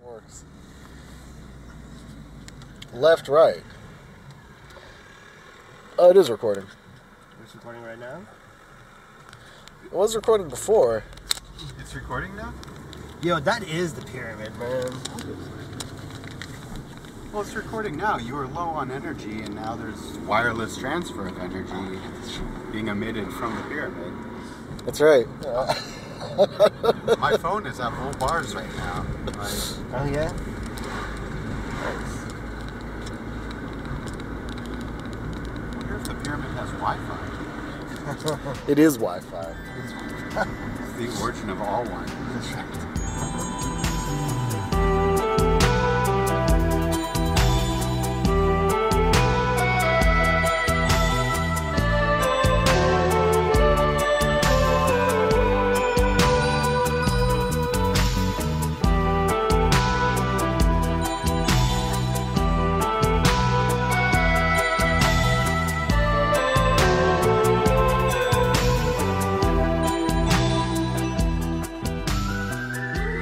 Works. Left, right. Oh, it is recording. It's recording right now? It was recording before. It's recording now? Yo, that is the pyramid, man. Well, it's recording now. You were low on energy, and now there's wireless transfer of energy being emitted from the pyramid. That's right. My phone is at full bars right now. Oh, yeah? Nice. I wonder if the pyramid has Wi-Fi. It is Wi-Fi. It's the origin of all wine.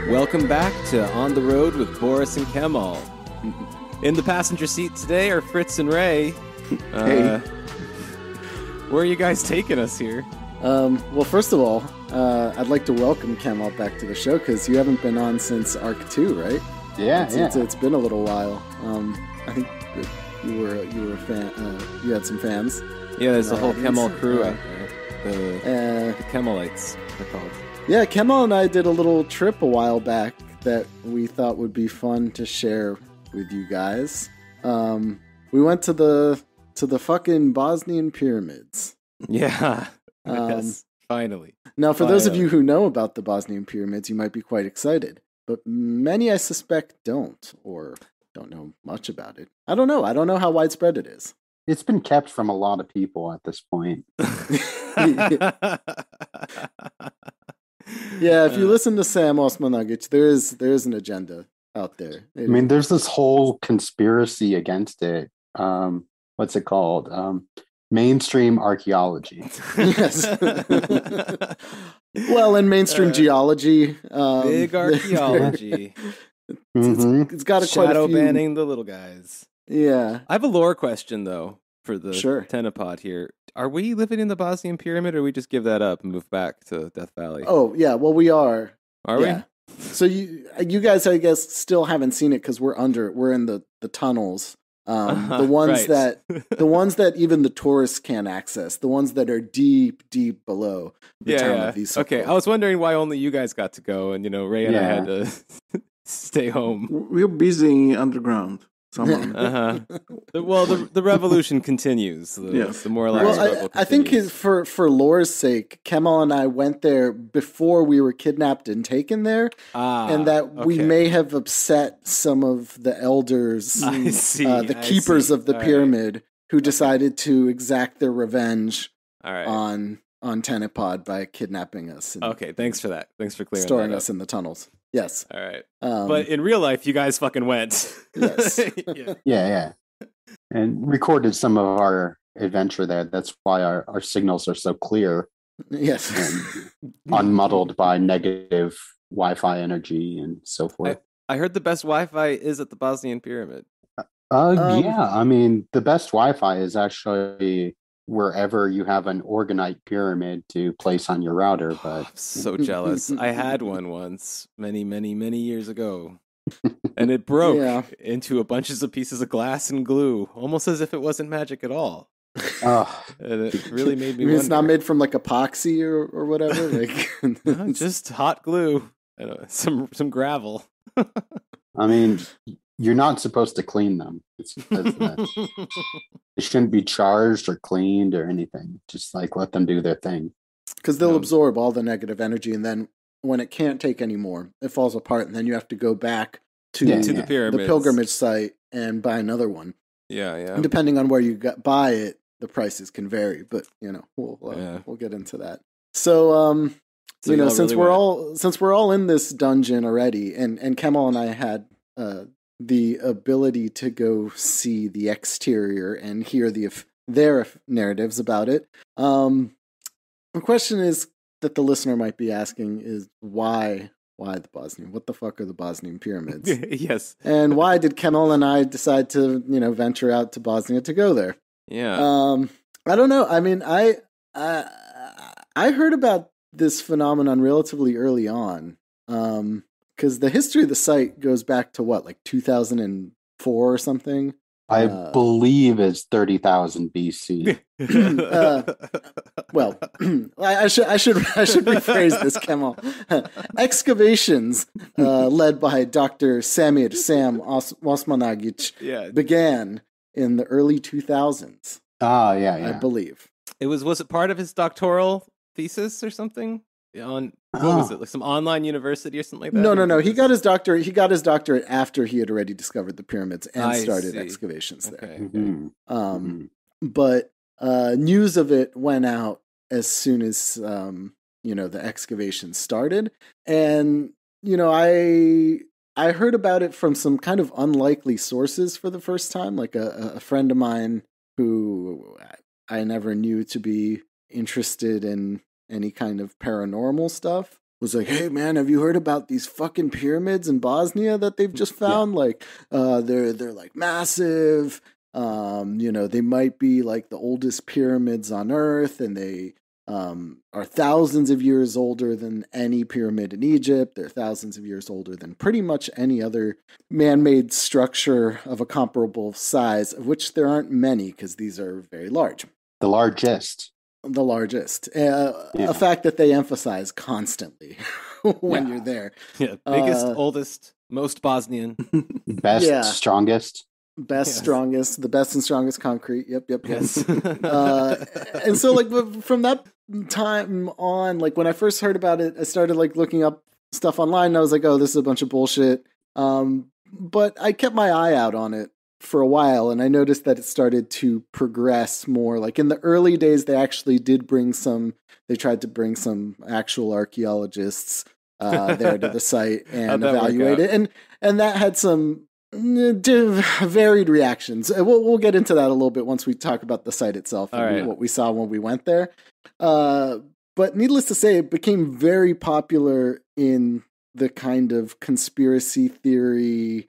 Welcome back to On the Road with Boris and Kemal. In the passenger seat today are Fritz and Rey. Hey. Where are you guys taking us here? Well, first of all, I'd like to welcome Kemal back to the show because you haven't been on since Arc 2, right? Yeah, It's been a little while. I think that you were a fan. You had some fans. Yeah, there's a whole audience. Kemal crew out there. The Kemalites, they're called. Yeah, Kemal and I did a little trip a while back that we thought would be fun to share with you guys. We went to the fucking Bosnian Pyramids. Yeah, yes, finally. Now, for those of you who know about the Bosnian Pyramids, you might be quite excited, but many, I suspect, don't, or don't know much about it. I don't know. I don't know how widespread it is. It's been kept from a lot of people at this point. Yeah, if you listen to Sam Osmanagic, there is an agenda out there. I mean, there's this whole conspiracy against it. What's it called? Mainstream archaeology. Yes. Well, in mainstream geology, Big archaeology. it's got quite Shadow a few. banning the little guys. Yeah. I have a lore question, though, for the Sure. Tenepod here. Are we living in the Bosnian Pyramid, or we just give that up and move back to Death Valley? Oh, yeah. Well, we are. Are Yeah. So you guys, I guess, still haven't seen it because we're in the tunnels. The ones right. the ones that even the tourists can't access. The ones that are deep below the town of Visoko. Okay, I was wondering why only you guys got to go, and Ray and I had to stay home. We're busy underground. Someone. Well, the revolution continues. The more Well, struggle I think continues. for lore's sake, Kemal and I went there before we were kidnapped and taken there, and that we may have upset some of the elders, I see, the keepers of the pyramid, who decided to exact their revenge on Tenepod by kidnapping us. And okay, thanks for that. Thanks for clearing storing that us in the tunnels. Yes. All right. But in real life, you guys fucking went. Yes. Yeah. And recorded some of our adventure there. That's why our signals are so clear. Yes. And unmuddled by negative Wi-Fi energy and so forth. I heard the best Wi-Fi is at the Bosnian Pyramid. Yeah. I mean, the best Wi-Fi is actually wherever you have an organite pyramid to place on your router. But I'm so jealous. I had one once, many years ago. And it broke into a bunches of pieces of glass and glue, almost as if it wasn't magic at all. And it really made me wonder. It's not made from like epoxy or whatever? Like No, just hot glue and some gravel. I mean, you're not supposed to clean them. They shouldn't be charged or cleaned or anything. Just like let them do their thing. Because they'll absorb all the negative energy, and then when it can't take anymore, it falls apart, and then you have to go back to the pyramids, the pilgrimage site, and buy another one. Yeah. And depending on where you buy it, the prices can vary. But we'll get into that. So since we're all in this dungeon already, and Kemal and I had the ability to go see the exterior and hear their narratives about it. The question is that the listener might be asking is why Why the Bosnian? What the fuck are the Bosnian Pyramids? Yes. And why did Kemal and I decide to, venture out to Bosnia to go there? Yeah. I don't know. I mean, I heard about this phenomenon relatively early on, because the history of the site goes back to what, like 2004 or something. I believe it's 30,000 BC. Well, I should rephrase this, Kemal. Excavations led by Dr. Sam Osmanagic began in the early 2000s. Ah, yeah. I believe. Was it part of his doctoral thesis or something? What was it? Like some online university or something like that? No. He got his doctorate after he had already discovered the pyramids and started excavations there. Okay. Mm-hmm. But news of it went out as soon as the excavation started, and I heard about it from some kind of unlikely sources for the first time, like a friend of mine who I never knew to be interested in any kind of paranormal stuff was like, "Hey man, have you heard about these fucking pyramids in Bosnia that they've just found? Like, they're like massive. They might be like the oldest pyramids on Earth, and they are thousands of years older than any pyramid in Egypt. They're thousands of years older than pretty much any other man-made structure of a comparable size, of which there aren't many because these are very large. The largest. A fact that they emphasize constantly when you're there. Yeah, biggest, oldest, most Bosnian. Best, strongest. Strongest, the best and strongest concrete. Yep. Yes. And so, like, from that time on, like, when I first heard about it, I started, like, looking up stuff online, and I was like, oh, this is a bunch of bullshit. But I kept my eye out on it for a while, and I noticed that it started to progress more. Like, in the early days, they actually did they tried to bring some actual archaeologists there to the site and evaluate it. And that had some varied reactions. We'll get into that a little bit once we talk about the site itself and what we saw when we went there. But needless to say, it became very popular in the kind of conspiracy theory,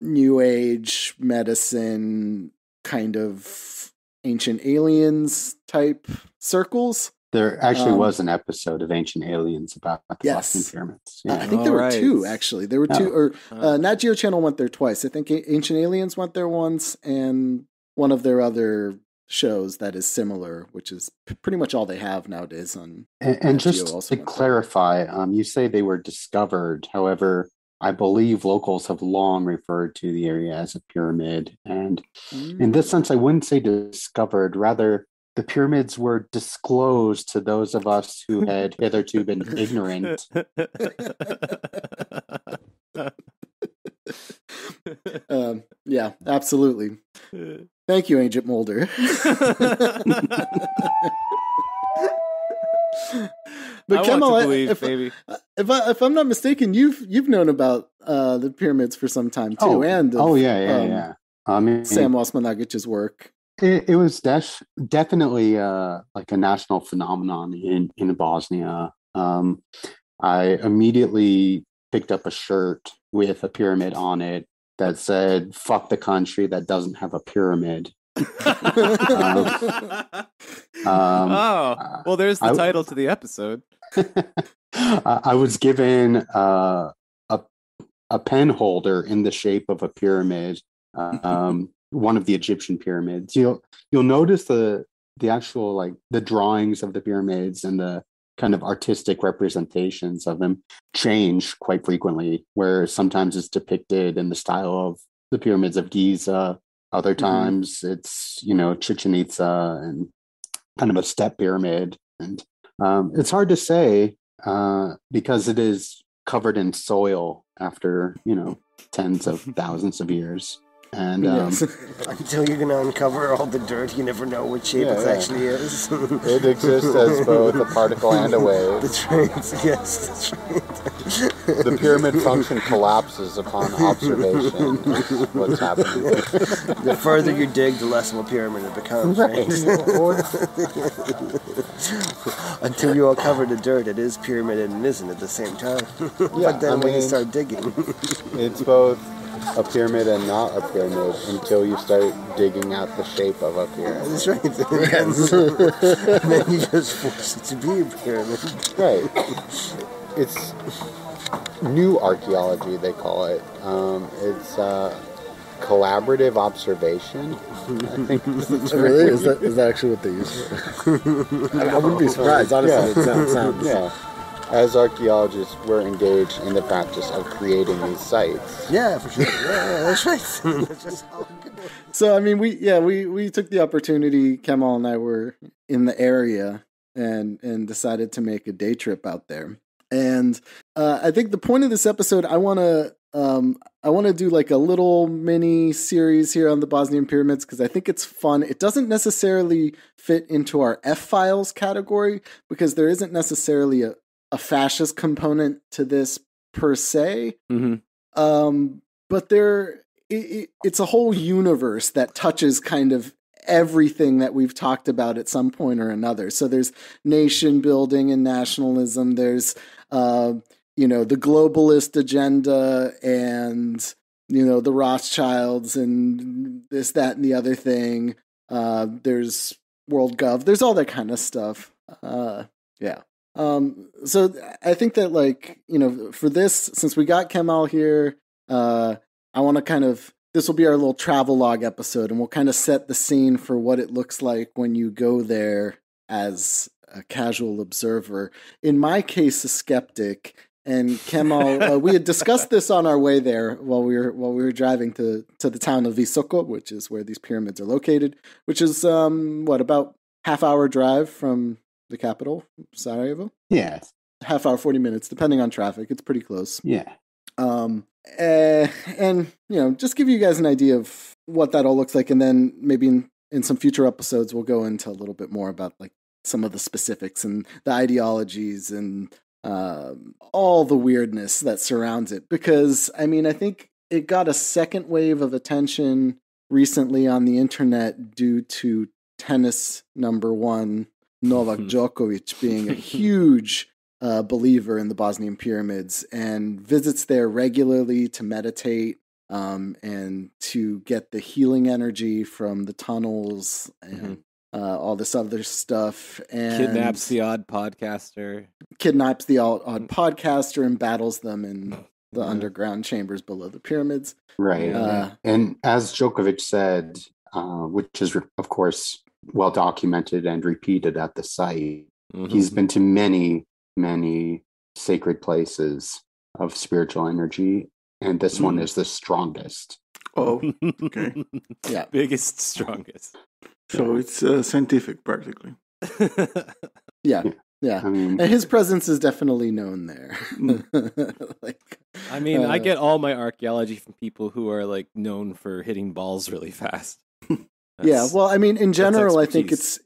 New Age medicine, kind of ancient aliens type circles. There actually was an episode of Ancient Aliens about the Bosnian Pyramids. Yeah. I think there were two, actually. There were two, Nat Geo Channel went there twice. I think Ancient Aliens went there once, and one of their other shows that is similar, which is pretty much all they have nowadays on And just to clarify, you say they were discovered. However, I believe locals have long referred to the area as a pyramid. And in this sense, I wouldn't say discovered, rather the pyramids were disclosed to those of us who had hitherto been ignorant. Yeah, absolutely. Thank you, Agent Mulder. But Kemal, if I'm not mistaken, you've known about the pyramids for some time too, yeah. Sam Osmanagic's work. It was definitely like a national phenomenon in Bosnia. I immediately picked up a shirt with a pyramid on it that said, "Fuck the country that doesn't have a pyramid." Well, there's the title to the episode. I was given a pen holder in the shape of a pyramid, one of the Egyptian pyramids. You'll notice the actual, like, the drawings of the pyramids and the kind of artistic representations of them change quite frequently, where sometimes it's depicted in the style of the pyramids of Giza. Other times it's, Chichen Itza and kind of a step pyramid. And it's hard to say because it is covered in soil after, tens of thousands of years. And until you're going to uncover all the dirt, you never know what shape it actually is. It exists as both a particle and a wave. That's right. Yes, that's right. The pyramid function collapses upon observation of what's happening. The further you dig, the less of a pyramid it becomes, right? Until you uncover the dirt, it is pyramid and isn't at the same time. But then when you start digging... It's both a pyramid and not a pyramid until you start digging out the shape of a pyramid. That's right. And then you just force it to be a pyramid. Right. It's new archaeology, they call it. It's collaborative observation. I think. Really? Is that actually what they use for it? I wouldn't be surprised, honestly. Yeah. It sounds. Yeah. As archaeologists, we're engaged in the practice of creating these sites. Yeah, for sure. Yeah, that's right. That's just how it goes. So, I mean, we took the opportunity, Kemal and I were in the area and decided to make a day trip out there. And I think the point of this episode, I want to do like a little mini series here on the Bosnian Pyramids because I think it's fun. It doesn't necessarily fit into our F-Files category because there isn't necessarily a fascist component to this per se. Mm-hmm. But it's a whole universe that touches kind of everything that we've talked about at some point or another. So there's nation building and nationalism. There's, the globalist agenda and, the Rothschilds and this, that, and the other thing. There's World Gov. There's all that kind of stuff. Yeah. So I think that for this, since we got Kemal here, I want to this will be our little travel log episode and we'll kind of set the scene for what it looks like when you go there as a casual observer. In my case, a skeptic. And Kemal, we had discussed this on our way there while we were driving to the town of Visoko, which is where these pyramids are located, which is about half-hour drive from the capital, Sarajevo? Yeah. Half hour, 40 minutes, depending on traffic. It's pretty close. Yeah. And just give you guys an idea of what that all looks like. And then maybe in some future episodes, we'll go into a little bit more about like some of the specifics and the ideologies and all the weirdness that surrounds it. Because, I mean, I think it got a second wave of attention recently on the internet due to tennis number one, Novak Djokovic, being a huge believer in the Bosnian Pyramids and visits there regularly to meditate and to get the healing energy from the tunnels and all this other stuff. And kidnaps the odd podcaster and battles them in the underground chambers below the pyramids. Right. And as Djokovic said, which is, of course, well documented and repeated at the site. Mm-hmm. He's been to many, many sacred places of spiritual energy, and this one is the strongest. Oh, okay. Yeah. Biggest, strongest. So it's scientific, practically. Yeah. I mean, and his presence is definitely known there. I get all my archaeology from people who are like known for hitting balls really fast. Yeah, well, I mean, in general, I think it's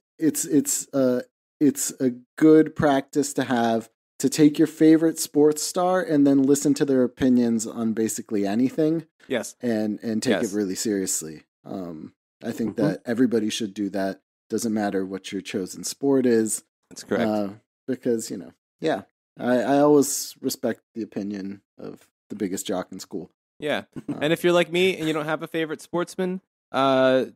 a good practice to have to take your favorite sports star and then listen to their opinions on basically anything. Yes, and take it really seriously. I think that everybody should do that. Doesn't matter what your chosen sport is. That's correct. Because I always respect the opinion of the biggest jock in school. Yeah, and if you're like me and you don't have a favorite sportsman,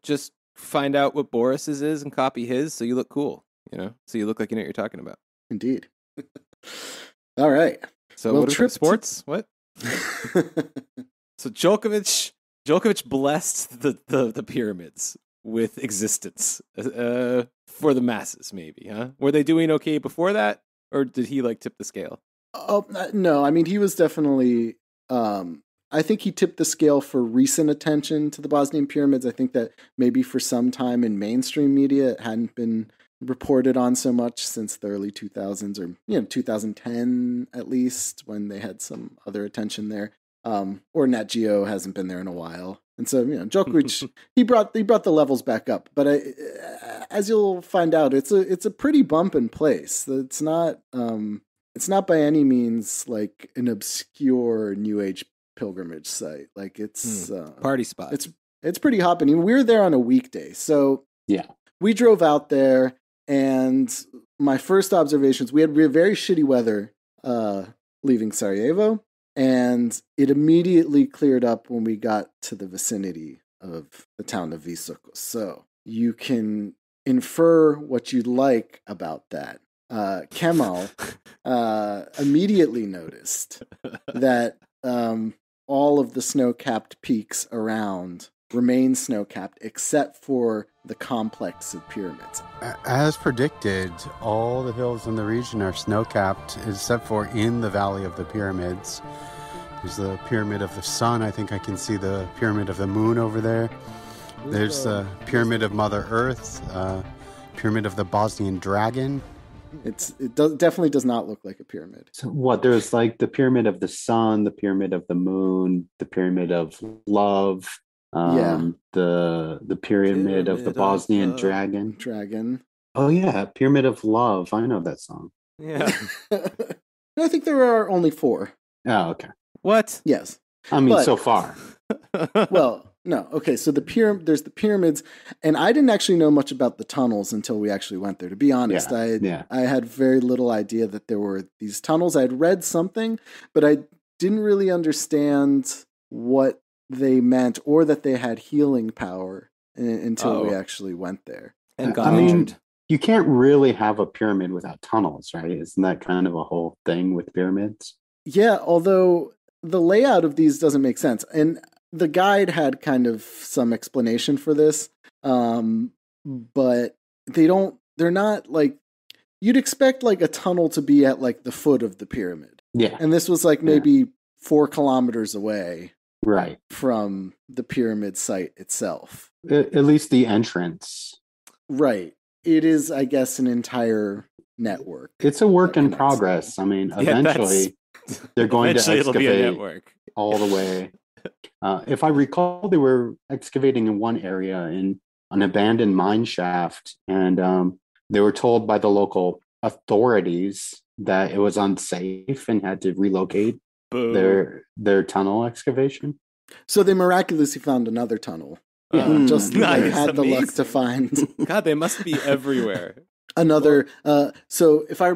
just find out what Boris's is and copy his so you look cool, so you look like you know what you're talking about. Indeed. All right. So what are sports? What? So Djokovic blessed the pyramids with existence for the masses, maybe, huh? Were they doing okay before that, or did he tip the scale? Oh, no. I mean, he was definitely I think he tipped the scale for recent attention to the Bosnian Pyramids. I think that maybe for some time in mainstream media, it hadn't been reported on so much since the early 2000s or 2010 at least, when they had some other attention there. Or Nat Geo hasn't been there in a while. And so, Djokovic, he brought the levels back up. But as you'll find out, it's a pretty bumping place. It's not it's not by any means like an obscure New Age pilgrimage site. Like it's party spot. It's pretty hopping. We were there on a weekday, so yeah, we drove out there, and my first observations, we had very shitty weather leaving Sarajevo, and it immediately cleared up when we got to the vicinity of the town of Visoko. So you can infer what you'd like about that. Kemal immediately noticed that all of the snow-capped peaks around remain snow-capped except for the complex of pyramids. As predicted, all the hills in the region are snow-capped except for in the Valley of the Pyramids. There's the Pyramid of the Sun. I think I can see the Pyramid of the Moon over there. There's the Pyramid of Mother Earth, Pyramid of the Bosnian Dragon. Definitely does not look like a pyramid. So what? There's like the Pyramid of the Sun, the Pyramid of the Moon, the Pyramid of Love, the Pyramid of the Bosnian Dragon. Oh yeah, Pyramid of Love. I know that song. Yeah. I think there are only 4. Oh, okay. What? Yes. I mean, so far. Well, no. Okay, so there's the pyramids, and I didn't actually know much about the tunnels until we actually went there. To be honest, I had very little idea that there were these tunnels. I'd read something, but I didn't really understand what they meant or that they had healing power until we actually went there. And got injured. You can't really have a pyramid without tunnels, right? Isn't that kind of a whole thing with pyramids? Yeah, although the layout of these doesn't make sense. And the guide had kind of some explanation for this, but they're not like, you'd expect like a tunnel to be at like the foot of the pyramid. Yeah. And this was like maybe 4 kilometers away. Right. From the pyramid site itself. At least the entrance. Right. It is, I guess, an entire network. It's a work in progress. I mean, eventually they're going to excavate all the way. If I recall, they were excavating in one area in an abandoned mine shaft, and they were told by the local authorities that it was unsafe and had to relocate their tunnel excavation. So they miraculously found another tunnel. Just had the luck to find. God, they must be everywhere. Another. So if I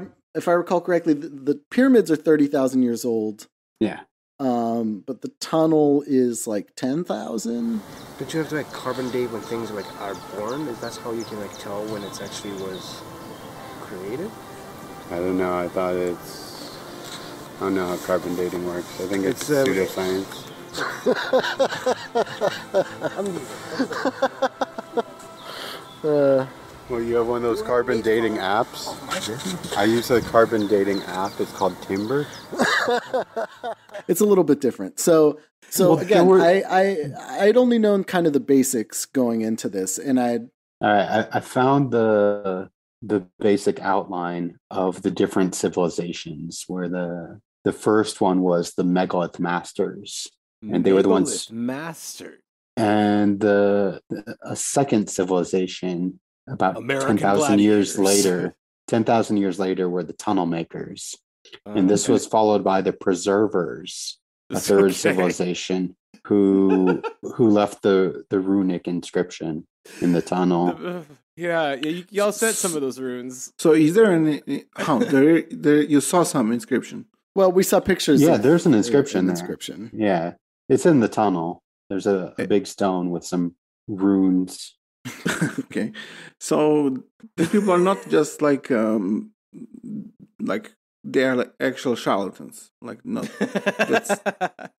recall correctly, the pyramids are 30,000 years old. Yeah. But the tunnel is like 10,000. Don't you have to like carbon date when things are born? That's how you can like tell when it's actually was created? I don't know. I don't know how carbon dating works. I think it's pseudoscience. Well, you have one of those carbon dating apps. I use a carbon dating app. It's called Timber. It's a little bit different. So well, again, I'd only known kind of the basics going into this, and I found the basic outline of the different civilizations, where the first one was the Megalith Masters, and they were the ones mastered. And a second civilization about 10,000 years later. 10,000 years later were the Tunnel Makers, and this was followed by the Preservers, a third civilization who left the runic inscription in the tunnel. Y'all said some of those runes. So is there any? How there you saw some inscription? Well, we saw pictures. Yeah, there's an inscription. Inscription. Yeah, it's in the tunnel. There's a big stone with some runes. Okay, so these people are not just like they are like actual charlatans. Like not. They're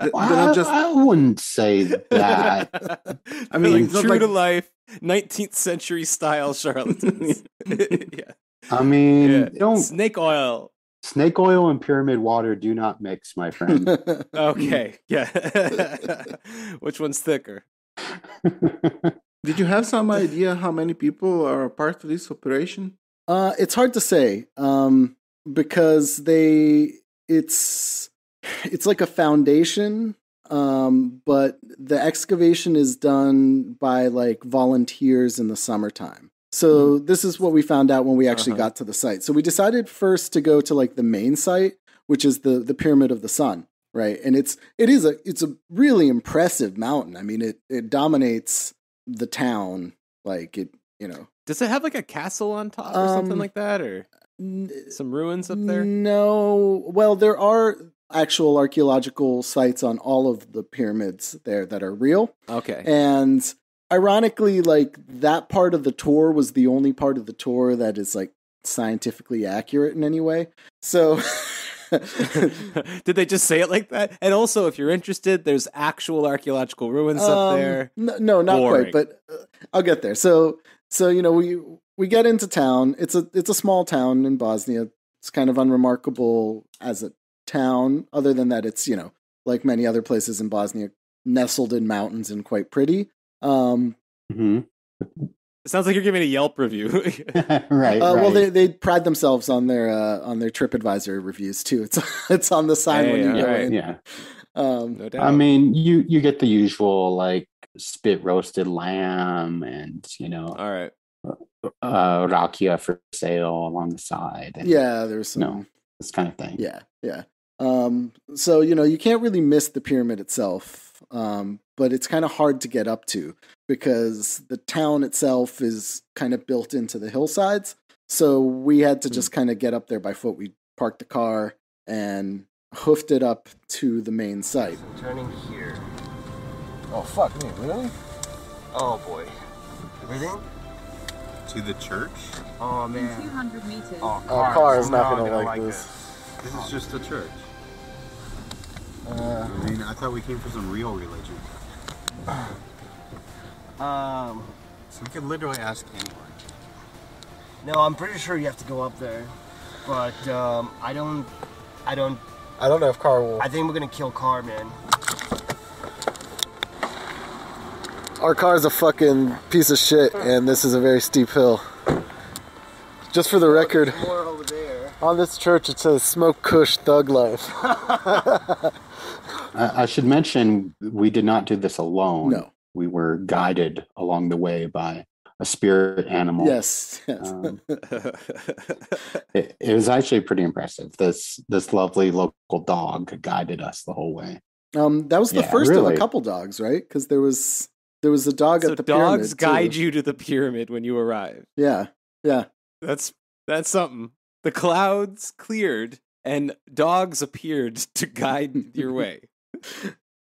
not just. I wouldn't say that. I mean, like true to life, 19th century style charlatans. Yeah. I mean, don't snake oil. Snake oil and pyramid water do not mix, my friend. Okay, yeah. Which one's thicker? Did you have some idea how many people are part of this operation? It's hard to say because it's like a foundation, but the excavation is done by like volunteers in the summertime. So this is what we found out when we actually got to the site. So we decided first to go to like the main site, which is the Pyramid of the Sun, right? And it's a really impressive mountain. I mean, it dominates the town, like it, you know. Does it have like a castle on top or something like that, or some ruins up there? No. Well, there are actual archaeological sites on all of the pyramids there that are real. Okay. And ironically, like that part of the tour was the only part of the tour that is like scientifically accurate in any way. So did they just say it like that? And also, if you're interested, there's actual archaeological ruins up there. No, not quite, but I'll get there. So you know, we get into town. It's a small town in Bosnia. It's kind of unremarkable as a town, other than that it's, you know, like many other places in Bosnia, nestled in mountains and quite pretty. It sounds like you're giving a Yelp review. Right. Well, they pride themselves on their TripAdvisor reviews too. It's on the sign when you go in. Yeah. No doubt. I mean, you get the usual like spit roasted lamb and, you know, all right, rakia for sale along the side. And, there's some, you know, this kind of thing. Yeah. So, you know, you can't really miss the pyramid itself, but it's kind of hard to get up to because the town itself is kind of built into the hillsides. So we had to just kind of get up there by foot. We parked the car and hoofed it up to the main site. Turning here. Oh, fuck me, really? Oh, boy. Everything? To the church? Oh, man. 200 meters. Oh, car is not gonna like this. This is just the church. I mean, I thought we came for some real religion. So we could literally ask anyone. No, I'm pretty sure you have to go up there. But, I don't know if Car will. I think we're gonna kill Car, man. Our car's a fucking piece of shit, and this is a very steep hill. Just for the record, More over there. on this church it says "Smoke Kush Thug Life." I should mention we did not do this alone. No. We were guided along the way by a spirit animal. Yes. It was actually pretty impressive. This lovely local dog guided us the whole way. That was the first of a couple dogs, right? Because there was a dog at the pyramid. Dogs guide you to the pyramid when you arrive. Yeah. That's something. The clouds cleared and dogs appeared to guide your way.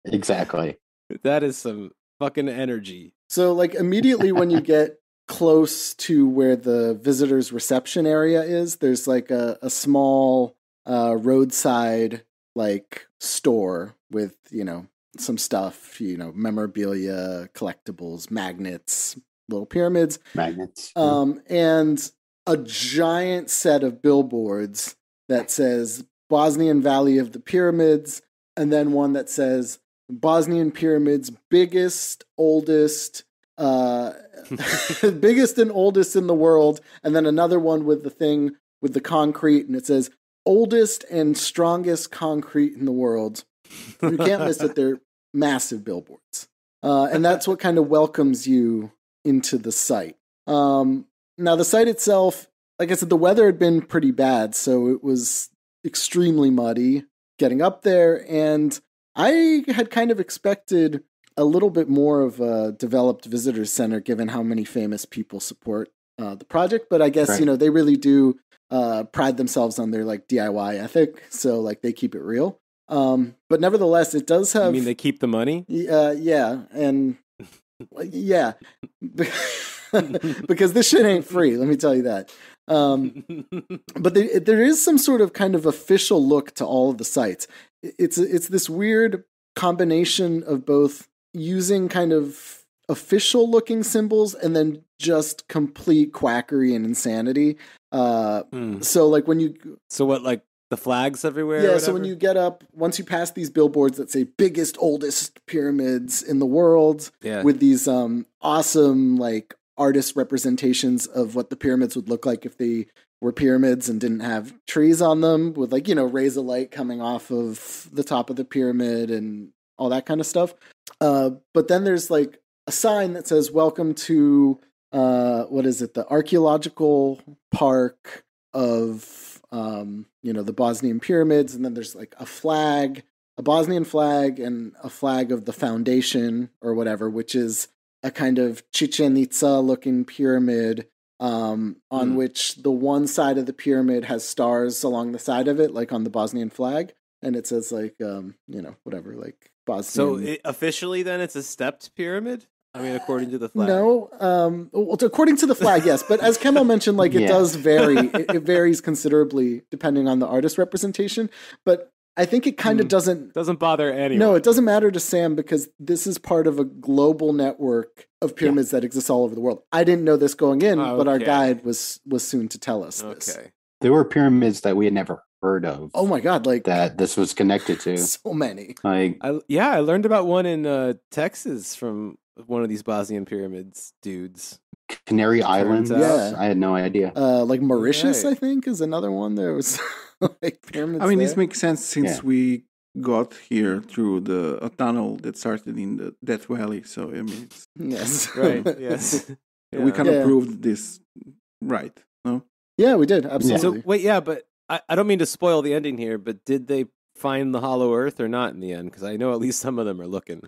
Exactly. That is some fucking energy. So, like, immediately when you get close to where the visitors' reception area is, there's like a small roadside like store with, you know, some stuff, you know, memorabilia, collectibles, magnets, little pyramids. Magnets. And a giant set of billboards that says Bosnian Valley of the Pyramids, and then one that says Bosnian Pyramids, biggest, oldest, biggest and oldest in the world, and then another one with the thing with the concrete, and it says oldest and strongest concrete in the world. You can't miss it. They're massive billboards. And that's what kind of welcomes you into the site. Now, the site itself, like I said, the weather had been pretty bad, so it was extremely muddy getting up there, and I had kind of expected a little bit more of a developed visitors center given how many famous people support the project, but I guess, you know, they really do pride themselves on their like DIY ethic, so like they keep it real. But nevertheless, it does have... You mean they keep the money? Yeah, and yeah, because this shit ain't free, let me tell you that. But there is some sort of kind of official look to all of the sites. It's this weird combination of both using kind of official looking symbols and then just complete quackery and insanity. So like when you... So what, like the flags everywhere? Yeah, so when you get up, once you pass these billboards that say biggest, oldest pyramids in the world, with these awesome like artist representations of what the pyramids would look like if they were pyramids and didn't have trees on them, with like, you know, rays of light coming off of the top of the pyramid and all that kind of stuff. But then there's like a sign that says, welcome to what is it? The archaeological park of, the Bosnian Pyramids. And then there's like a flag, a Bosnian flag, and a flag of the foundation or whatever, which is a kind of Chichen Itza looking pyramid, on which the one side of the pyramid has stars along the side of it, like on the Bosnian flag. And it says like, whatever, like Bosnian. So officially then it's a stepped pyramid? I mean, according to the flag. No, according to the flag, yes. But as Kemal mentioned, like it does vary. It varies considerably depending on the artist representation. But I think it kind of doesn't bother anyone. No, it doesn't matter to Sam because this is part of a global network of pyramids that exists all over the world. I didn't know this going in, but our guide was soon to tell us this. Okay. There were pyramids that we had never heard of. Oh my God, like that this was connected to. So many. Like I learned about one in Texas from one of these Bosnian pyramids dudes. Canary Islands. Yeah. I had no idea. Like Mauritius, I think, is another one. There was like pyramids. I mean, there. this makes sense since we got here through a tunnel that started in the Death Valley. So I mean, yes, right, yes, we kind of proved this, right? No, yeah, we did absolutely. So wait, but I don't mean to spoil the ending here, but did they find the Hollow Earth or not in the end? Because I know at least some of them are looking.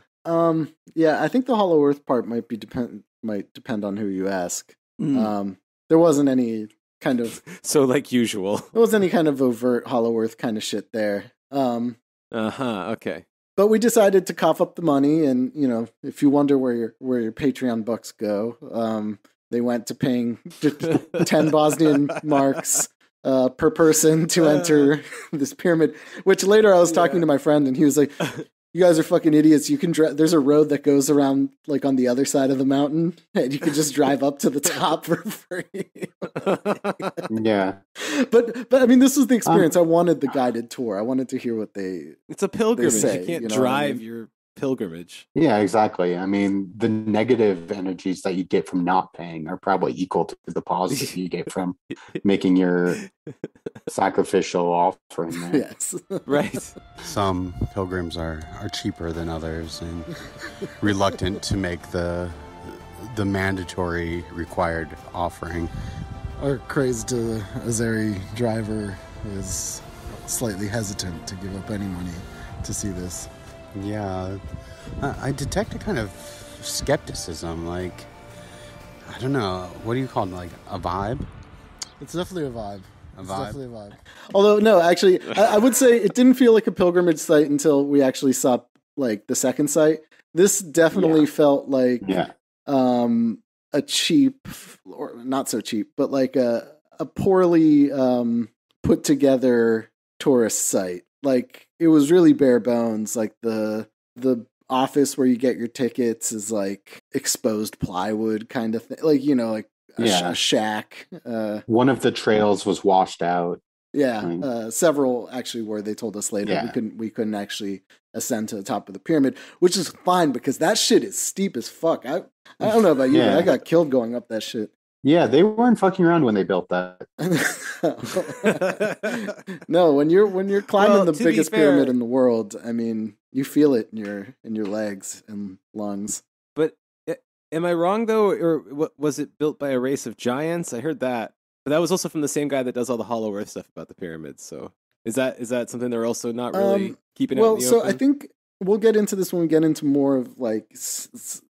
Yeah, I think the Hollow Earth part might depend on who you ask. There wasn't any kind of so like usual. There wasn't any kind of overt Hollow Earth kind of shit there. Okay. But we decided to cough up the money, and if you wonder where your Patreon bucks go, they went to paying 10 Bosnian marks per person to enter this pyramid. Which later I was talking to my friend, and he was like, "You guys are fucking idiots. You can there's a road that goes around like on the other side of the mountain, and you can just drive up to the top for free." Yeah. But I mean, this was the experience. I wanted the guided tour. I wanted to hear what It's a pilgrimage. Say, you can't drive your pilgrimage. Yeah, exactly. I mean, the negative energies that you get from not paying are probably equal to the positive you get from making your sacrificial offering there. Yes. Right. Some pilgrims are cheaper than others and reluctant to make the mandatory required offering. Our crazed Azeri driver is slightly hesitant to give up any money to see this. Yeah, I detect a kind of skepticism, like, I don't know, what do you call it, like a vibe? It's definitely a vibe. Definitely a vibe. Although, no, actually, I would say it didn't feel like a pilgrimage site until we actually saw like the second site. This definitely felt like a cheap, or not so cheap, but like a poorly put together tourist site. Like it was really bare bones. Like the office where you get your tickets is like exposed plywood kind of thing. Like like a shack. One of the trails was washed out. Yeah, several actually were. They told us later we couldn't actually ascend to the top of the pyramid, which is fine because that shit is steep as fuck. I don't know about you, but I got killed going up that shit. Yeah, they weren't fucking around when they built that. No, when you're climbing the biggest pyramid in the world, I mean, you feel it in your legs and lungs. But am I wrong though, or was it built by a race of giants? I heard that, but that was also from the same guy that does all the Hollow Earth stuff about the pyramids. So is that something they're also not really keeping out in the open? I think we'll get into this when we get into more of like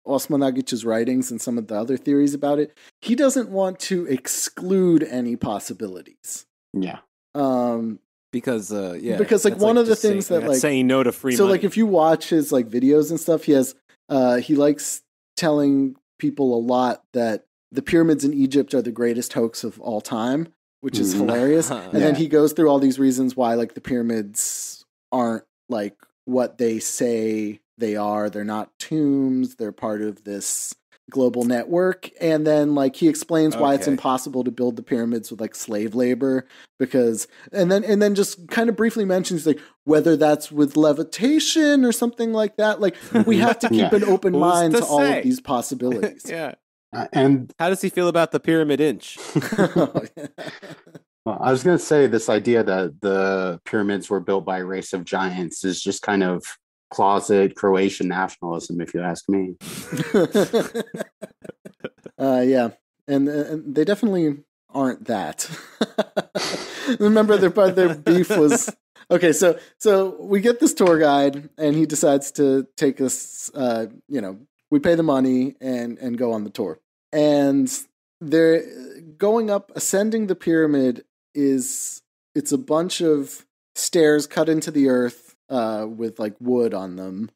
Osman Agic's writings and some of the other theories about it. He doesn't want to exclude any possibilities. Yeah. Because like one of the things that like saying no to free money. So like if you watch his like videos and stuff, he likes telling people a lot that the pyramids in Egypt are the greatest hoax of all time, which is hilarious. And then he goes through all these reasons why like the pyramids aren't like what they say they are. They're not tombs. They're part of this global network. And then like he explains why it's impossible to build the pyramids with like slave labor and then just kind of briefly mentions like whether that's with levitation or something like that. Like we have to keep an open mind to all of these possibilities. Yeah. And how does he feel about the pyramid inch? Well, I was going to say this idea that the pyramids were built by a race of giants is just kind of closet Croatian nationalism, if you ask me. Yeah, and they definitely aren't that. Remember, their beef was okay. So we get this tour guide, and he decides to take us. We pay the money and go on the tour, and they're going up, ascending the pyramid. It's a bunch of stairs cut into the earth with like wood on them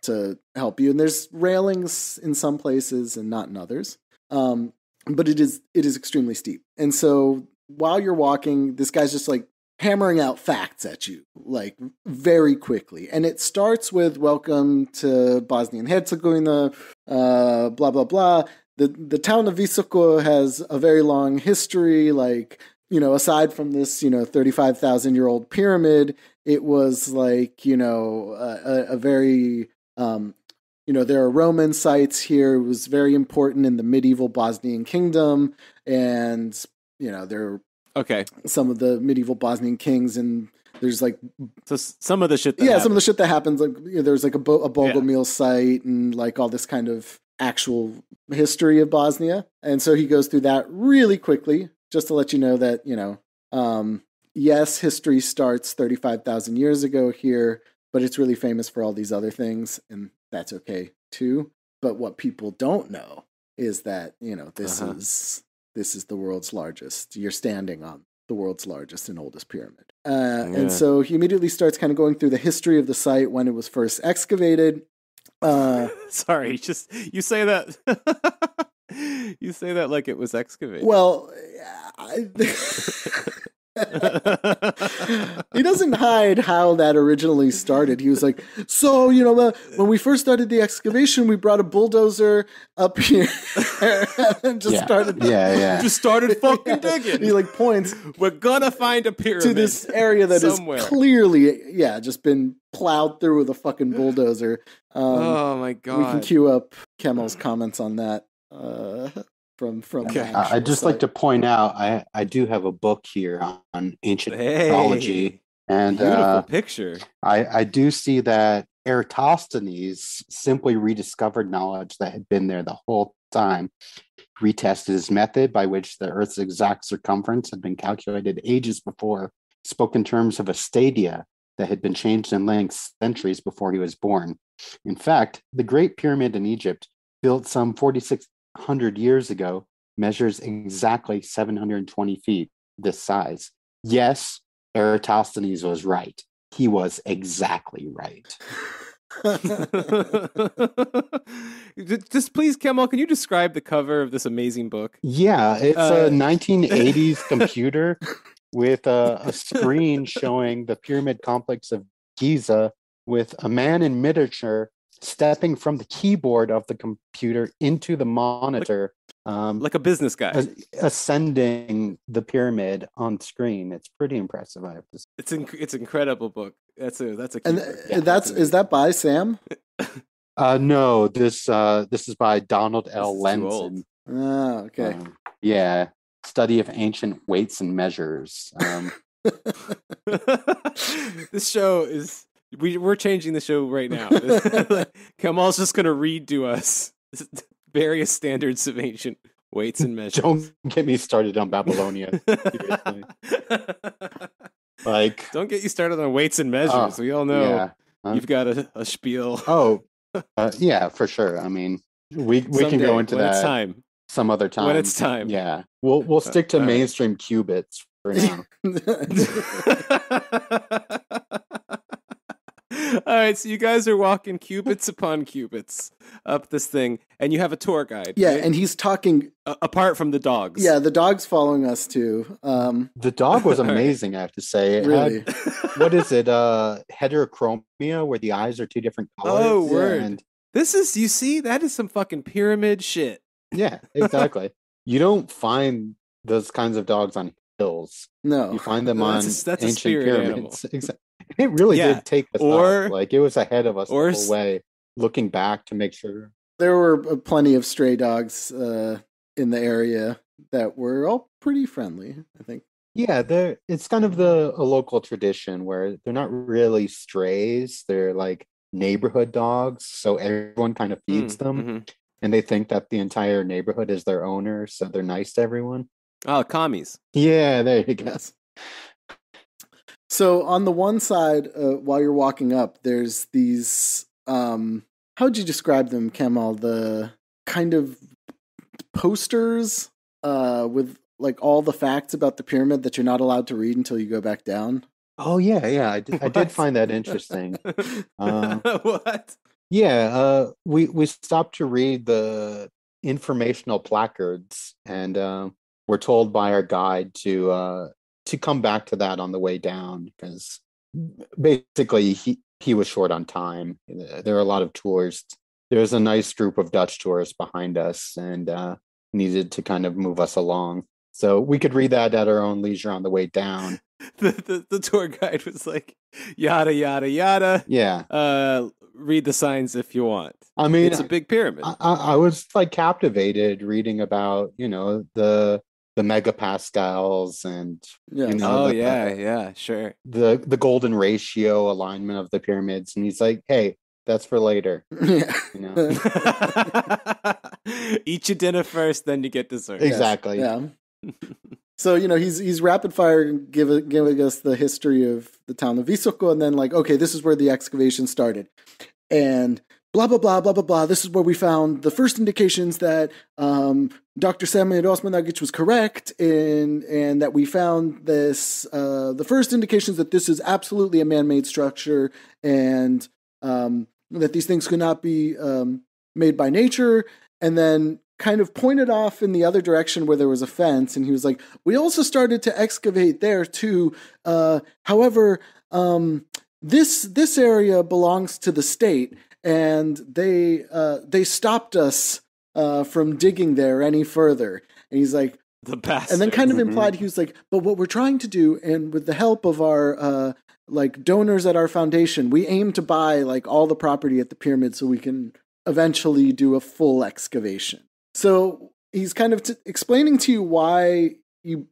to help you, and there's railings in some places and not in others. But it is extremely steep. And so while you're walking, this guy's just like hammering out facts at you, like very quickly. And it starts with welcome to Bosnian Herzegovina, blah, blah, blah. The town of Visoko has a very long history, like, aside from this, 35,000-year-old pyramid, it was like, a very... there are Roman sites here. It was very important in the medieval Bosnian kingdom. And, there are some of the medieval Bosnian kings, and there's like... So some of the shit that some of the shit that happens, like there's like a Bogomil site and like all this kind of actual history of Bosnia. And so he goes through that really quickly, just to let you know that, yes, history starts 35,000 years ago here, but it's really famous for all these other things, and that's okay too. But what people don't know is that, this is the world's largest. You're standing on the world's largest and oldest pyramid. And so he immediately starts kind of going through the history of the site, when it was first excavated. Sorry, just you say that you say that like it was excavated. Well, he doesn't hide how that originally started. He was like, so, when we first started the excavation, we brought a bulldozer up here and just started. Just started fucking digging. He like points. We're gonna find a pyramid to this area that somewhere. Is clearly, just been plowed through with a fucking bulldozer. Oh my God. We can cue up Kemal's comments on that. From I'd just like to point out I do have a book here on ancient mythology, and beautiful picture. I do see that Eratosthenes simply rediscovered knowledge that had been there the whole time, retested his method by which the Earth's exact circumference had been calculated ages before, spoke in terms of a stadia that had been changed in length centuries before he was born. In fact, the Great Pyramid in Egypt, built some 4,600 years ago, measures exactly 720 feet, this size. Yes, Eratosthenes was right. He was exactly right. Just please, Kemal, can you describe the cover of this amazing book? Yeah, it's a 1980s computer with a screen showing the pyramid complex of Giza with a man in miniature stepping from the keyboard of the computer into the monitor, like a business guy, ascending the pyramid on screen. It's pretty impressive, I have to say. It's an incredible book. That's a and is that by Sam? No, this is by Donald L. Lenson. Oh, okay. Study of ancient weights and measures. This show is. We're changing the show right now. Kemal's just going to read to us various standards of ancient weights and measures. Don't get me started on Babylonia. Don't get you started on weights and measures. We all know you've got a spiel. Yeah, for sure. I mean, we can go into that time. Some other time. When it's time. Yeah, we'll stick to mainstream qubits for now. All right, so you guys are walking cubits upon cubits up this thing, and you have a tour guide. Yeah, right? and he's talking... apart from the dogs. Yeah, the dog's following us, too. The dog was amazing, I have to say. It really? had, what is it? Heterochromia, where the eyes are two different colors. Oh, word. And this is, you see, that is some fucking pyramid shit. Yeah, exactly. You don't find those kinds of dogs on hills. No. You find them on that's ancient pyramids. Exactly. It really did take us up. Like, it was ahead of us the whole way, looking back to make sure. There were plenty of stray dogs in the area that were all pretty friendly, I think. Yeah, it's kind of a local tradition where they're not really strays. They're like neighborhood dogs, so everyone kind of feeds them. Mm-hmm. and they think that the entire neighborhood is their owner, so they're nice to everyone. Oh, commies. Yeah, there you go. Yes. So on the one side, while you're walking up, there's these, how would you describe them, Kemal? The kind of posters with like all the facts about the pyramid that you're not allowed to read until you go back down. Oh yeah, I did find that interesting. What? Yeah, we stopped to read the informational placards, and we're told by our guide to come back to that on the way down, because basically he was short on time. There are a lot of tourists. There's a nice group of Dutch tourists behind us, and needed to kind of move us along. So we could read that at our own leisure on the way down. The tour guide was like, yada yada yada. Yeah. Read the signs if you want. I mean, it's a big pyramid. I was like captivated reading about, the megapascals and sure. The golden ratio alignment of the pyramids, and he's like, hey, that's for later. Yeah. Eat your dinner first, then you get dessert. Exactly. Yes. Yeah. So, he's rapid fire giving us the history of the town of Visoko, and then like, okay, this is where the excavation started. And blah, blah, blah, blah, blah, blah. This is where we found the first indications that Dr. Samuel Osmanagic was correct, and that we found this, the first indications that this is absolutely a man-made structure, and that these things could not be made by nature, and then kind of pointed off in the other direction where there was a fence, and he was like, we also started to excavate there too. However, this area belongs to the state, and they stopped us from digging there any further. And he's like, the bastard. And then kind of implied he was like, but what we're trying to do, and with the help of our like donors at our foundation, we aim to buy like all the property at the pyramid so we can eventually do a full excavation. So he's kind of explaining to you why you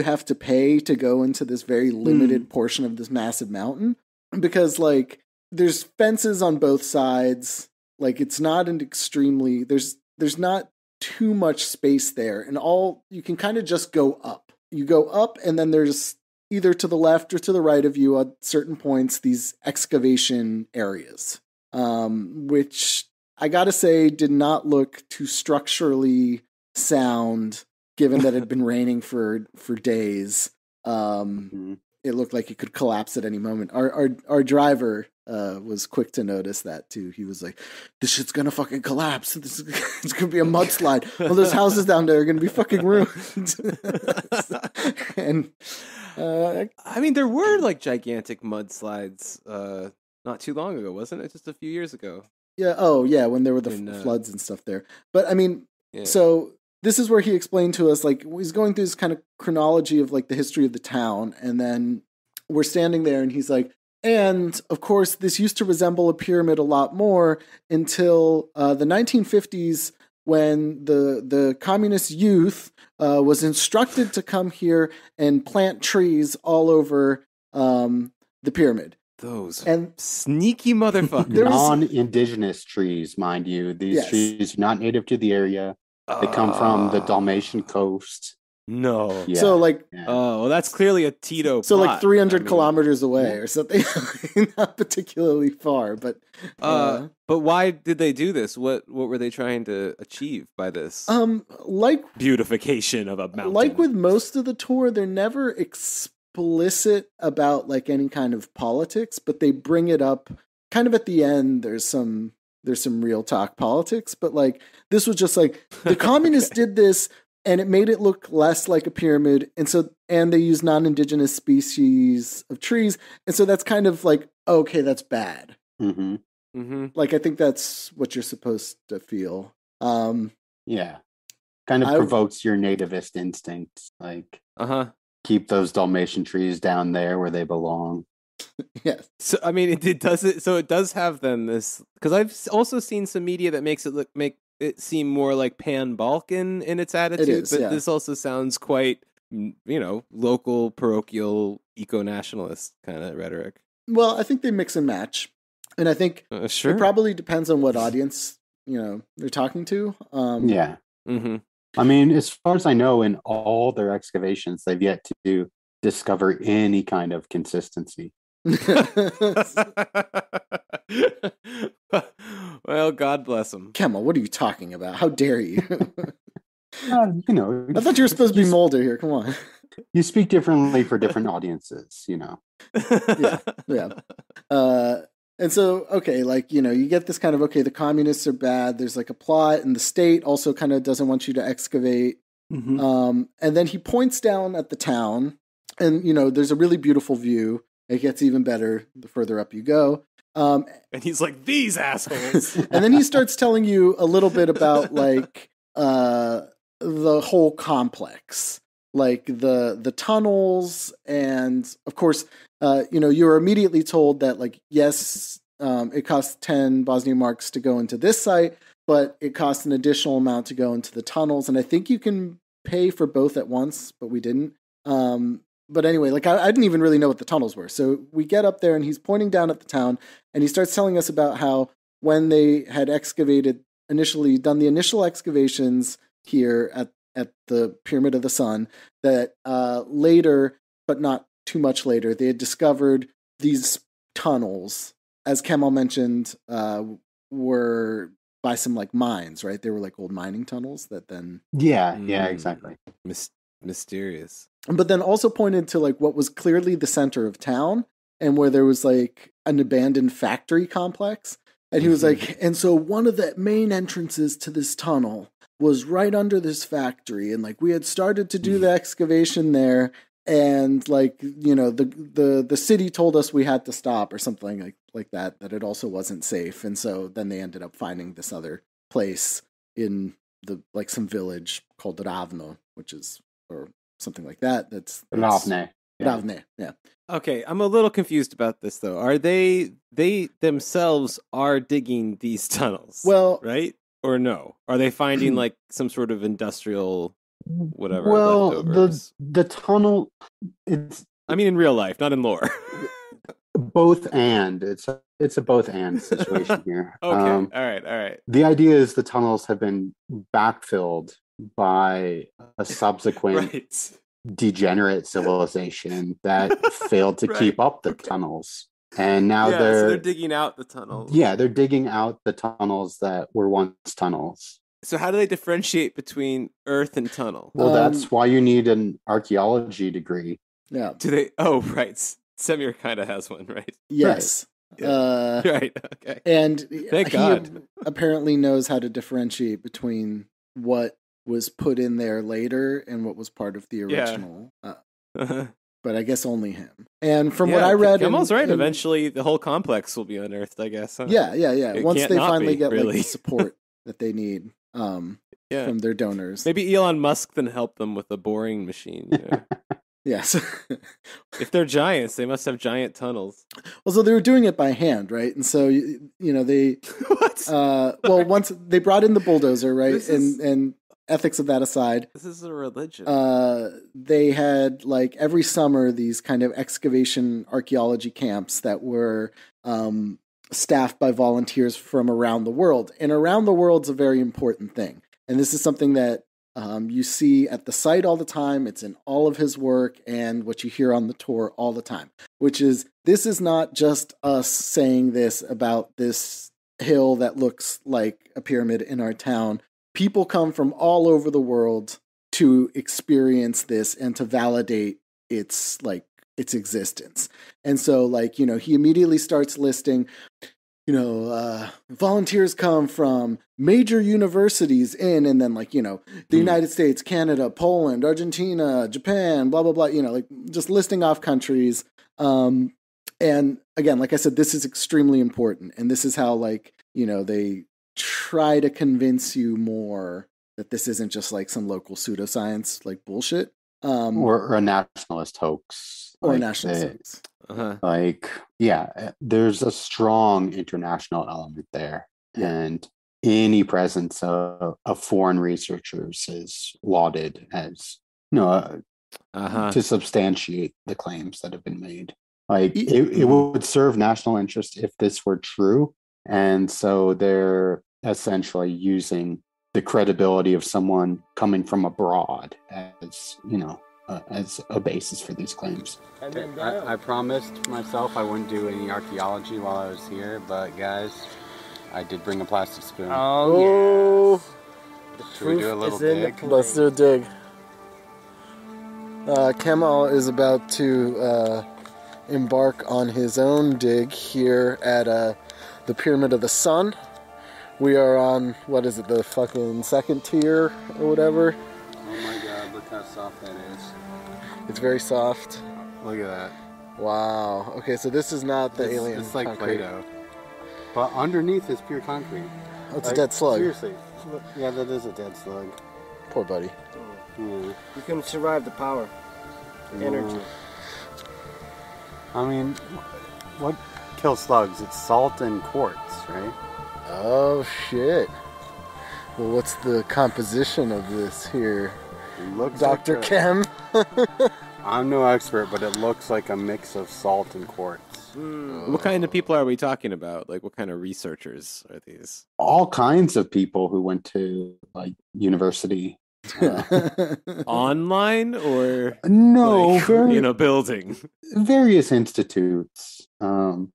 have to pay to go into this very limited portion of this massive mountain, because like there's fences on both sides. Like it's not an extremely, there's not too much space there, and all you can kind of just go up. You go up, and then there's either to the left or to the right of you at certain points these excavation areas, which I gotta say did not look too structurally sound, given that it had been raining for days. It looked like it could collapse at any moment. Our driver was quick to notice that too. He was like, "This shit's gonna fucking collapse. It's gonna be a mudslide. All those houses down there are gonna be fucking ruined." And I mean, there were like gigantic mudslides not too long ago, wasn't it? Just a few years ago. Yeah. Oh, yeah. When there were the floods and stuff there. But I mean, so this is where he explained to us, like, he's going through this kind of chronology of like the history of the town, and then we're standing there, and he's like, and of course, this used to resemble a pyramid a lot more until the 1950s, when the communist youth was instructed to come here and plant trees all over the pyramid. Those sneaky motherfuckers. Non-indigenous trees, mind you. These trees are not native to the area. They come from the Dalmatian coast. No. Yeah. So like, well, that's clearly a Tito. So like 300 kilometers away or something. Not particularly far, but. But why did they do this? What were they trying to achieve by this? Like beautification of a mountain. Like with most of the tour, they're never explicit about like any kind of politics, but they bring it up kind of at the end. There's some real talk politics, but like this was just like the communists did this, and it made it look less like a pyramid, and they use non-indigenous species of trees, and so that's kind of like, okay, that's bad. Like I think that's what you're supposed to feel. Yeah, kind of provokes your nativist instincts, like keep those Dalmatian trees down there where they belong. Yes. So I mean, it does it. So it does have then this, because I've also seen some media that makes it make it seem more like pan-Balkan in its attitude, but this also sounds quite, local, parochial, eco-nationalist kind of rhetoric. Well, I think they mix and match, and I think it probably depends on what audience they're talking to. Yeah. Mm-hmm. I mean, as far as I know, in all their excavations, they've yet to discover any kind of consistency. Well, God bless them. Kemal, what are you talking about? How dare you? I thought you were supposed to be Mulder here. Come on. You speak differently for different audiences, Yeah. And so, okay, you get this kind of, okay, the communists are bad. There's like a plot, and the state also kind of doesn't want you to excavate. Mm-hmm. And then he points down at the town, and, there's a really beautiful view. It gets even better the further up you go. And he's like, these assholes. And then he starts telling you a little bit about the whole complex, like the tunnels. And of course, you're immediately told that yes, it costs 10 Bosnian marks to go into this site, but it costs an additional amount to go into the tunnels. And I think you can pay for both at once, but we didn't. But anyway, I didn't even really know what the tunnels were. So we get up there and he's pointing down at the town and he starts telling us about how when they had done the initial excavations here at the Pyramid of the Sun, that later, but not too much later, they had discovered these tunnels, as Kemal mentioned, were by some mines, right? They were old mining tunnels that then... Yeah, exactly. Mysterious. But then also pointed to what was clearly the center of town and where there was an abandoned factory complex. And he was and so one of the main entrances to this tunnel was right under this factory. And we had started to do the excavation there. And the city told us we had to stop or something like that it also wasn't safe. And so then they ended up finding this other place in the some village called Ravno, which is, or something like that. That's Ravne. Ravne, yeah. Okay, I'm a little confused about this though. Are they themselves are digging these tunnels? Well, right? Or no? Are they finding some sort of industrial whatever? Well, leftovers? the tunnel, it's... I mean in real life, not in lore. Both and. It's a both and situation here. Okay, all right. The idea is the tunnels have been backfilled by a subsequent degenerate civilization that failed to keep up the tunnels. And now so they're digging out the tunnels. Yeah, they're digging out the tunnels that were once tunnels. So how do they differentiate between earth and tunnel? Well, that's why you need an archaeology degree. Yeah. Do they? Oh, right. Semir kind of has one, right? Yes. Right. Yeah. Right. Okay. And thank God. He apparently knows how to differentiate between what was put in there later and what was part of the original. But I guess only him. And from what I read, Kemal's right. Eventually, the whole complex will be unearthed, I guess. Huh? Yeah. Once they finally get really. the support that they need from their donors. Maybe Elon Musk then help them with a boring machine. Yes. If they're giants, they must have giant tunnels. Well, so they were doing it by hand, right? And so they what? Once they brought in the bulldozer, right? And ethics of that aside, this is a religion. They had every summer these kind of excavation archaeology camps that were staffed by volunteers from around the world. And around the world's a very important thing. And this is something that you see at the site all the time. It's in all of his work and what you hear on the tour all the time, which is this is not just us saying this about this hill that looks like a pyramid in our town. People come from all over the world to experience this and to validate its existence. And so he immediately starts listing, volunteers come from major universities and then the United States, Canada, Poland, Argentina, Japan, blah, blah, blah, just listing off countries. And again, like I said, this is extremely important. And this is how they try to convince you more that this isn't just some local pseudoscience, bullshit. Or a nationalist hoax. Or a nationalist hoax. There's a strong international element there. And any presence of foreign researchers is lauded as, to substantiate the claims that have been made. It would serve national interest if this were true. And so they're essentially using the credibility of someone coming from abroad as, as a basis for these claims. And then I promised myself I wouldn't do any archaeology while I was here, but guys, I did bring a plastic spoon. Oh, yes. Should we do a little dig? Let's do a dig. Kemal is about to embark on his own dig here at the Pyramid of the Sun. We are on, what is it, the fucking second tier or whatever? Oh my god, look how soft that is. It's very soft. Look at that. Wow. Okay, so this is not the alien It's like concrete. Play-Doh. But underneath is pure concrete. Oh, it's a dead slug. Seriously. Yeah, that is a dead slug. Poor buddy. You couldn't survive the power. The energy. I mean, what kills slugs? It's salt and quartz, right? Oh, shit. Well, what's the composition of this here? It looks Dr. like Chem? I'm no expert, but it looks like a mix of salt and quartz. What kind of people are we talking about? Like, what kind of researchers are these? All kinds of people who went to university. Online or No, in a building? Various institutes from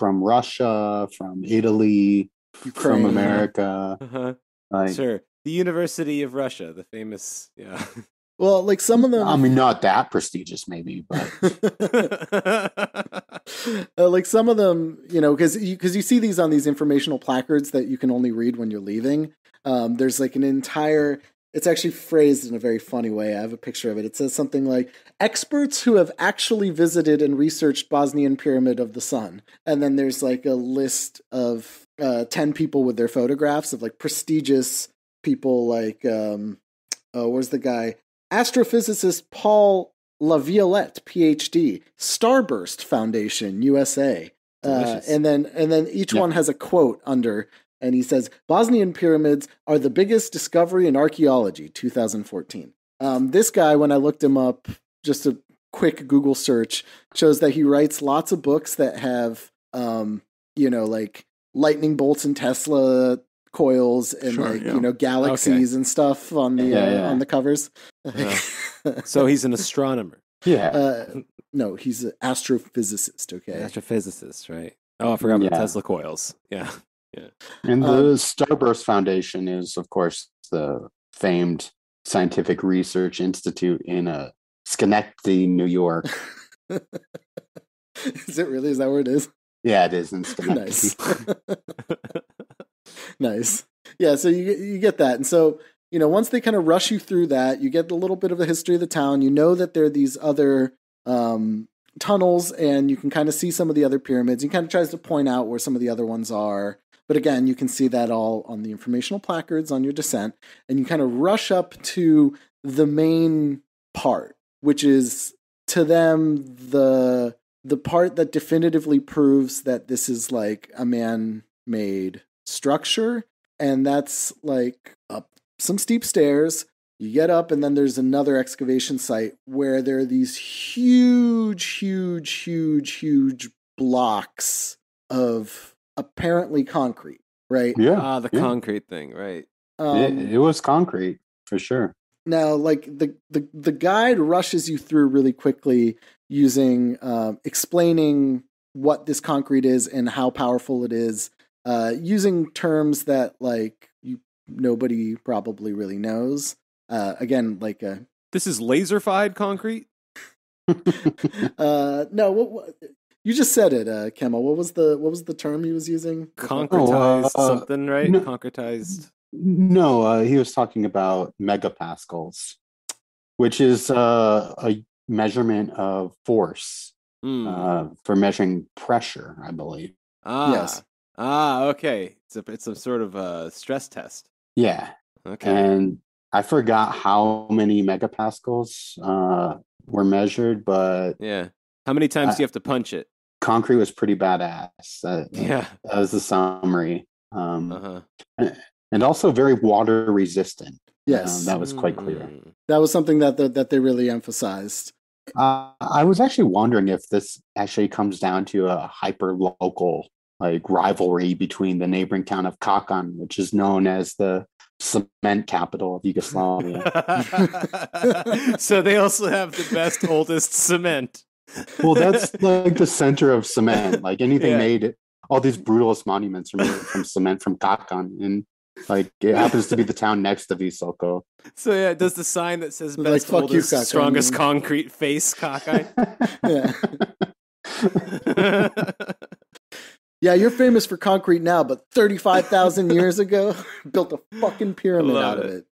Russia, from Italy, Ukraine. from America. Uh-huh. Sure. The University of Russia, the famous, yeah. Well, like some of them, I mean, not that prestigious, maybe, but like some of them, because you see these on these informational placards that you can only read when you're leaving. There's like an entire. It's actually phrased in a very funny way. I have a picture of it. It says something like, experts who have actually visited and researched Bosnian Pyramid of the Sun. And then there's like a list of 10 people with their photographs of like prestigious people like, where's the guy? Astrophysicist Paul Laviolette, PhD, Starburst Foundation, USA. And then each one has a quote under. And he says, Bosnian pyramids are the biggest discovery in archaeology, 2014. This guy, when I looked him up, just a quick Google search, shows that he writes lots of books that have, like lightning bolts and Tesla coils and galaxies and stuff on the covers. So he's an astronomer. Yeah. No, he's an astrophysicist, okay? Astrophysicist, right. Oh, I forgot about Tesla coils. Yeah. Yeah. And the Starburst Foundation is, of course, the famed scientific research institute in Schenectady, New York. Is it really? Is that where it is? Yeah, it is in Schenectady. Nice. Nice. Yeah, so you get that. And so, once they kind of rush you through that, you get a little bit of the history of the town. You know that there are these other tunnels, and you can kind of see some of the other pyramids. He kind of tries to point out where some of the other ones are. But again, you can see that all on the informational placards on your descent, and you kind of rush up to the main part, which is to them the part that definitively proves that this is like a man-made structure, and that's like up some steep stairs. You get up, and then there's another excavation site where there are these huge blocks of apparently concrete, right? Yeah. The concrete thing, right? It was concrete for sure. Now, like the guide rushes you through really quickly using explaining what this concrete is and how powerful it is, using terms that like nobody probably really knows. Again, like this is laser-fied concrete. No, what you just said it, Kemal. What was the term he was using? Concretized something, right? No, concretized. No, he was talking about megapascals, which is a measurement of force for measuring pressure, I believe. Yes. Okay. It's a sort of stress test. Yeah. Okay. And I forgot how many megapascals were measured, but yeah. How many times do you have to punch it? Concrete was pretty badass. That was the summary. And also very water resistant. Yes. That was quite clear. That was something that they really emphasized. I was actually wondering if this actually comes down to a hyper local like rivalry between the neighboring town of Kakan, which is known as the cement capital of Yugoslavia. So they also have the best, oldest cement. Well, that's like the center of cement. Like anything made, all these brutalist monuments are made from cement from Kakan, and like it happens to be the town next to Visoko. So yeah, does the sign that says "best, like, oldest, you, strongest concrete face" cockeye? Yeah. Yeah, you're famous for concrete now, but 35,000 years ago, built a fucking pyramid out of it.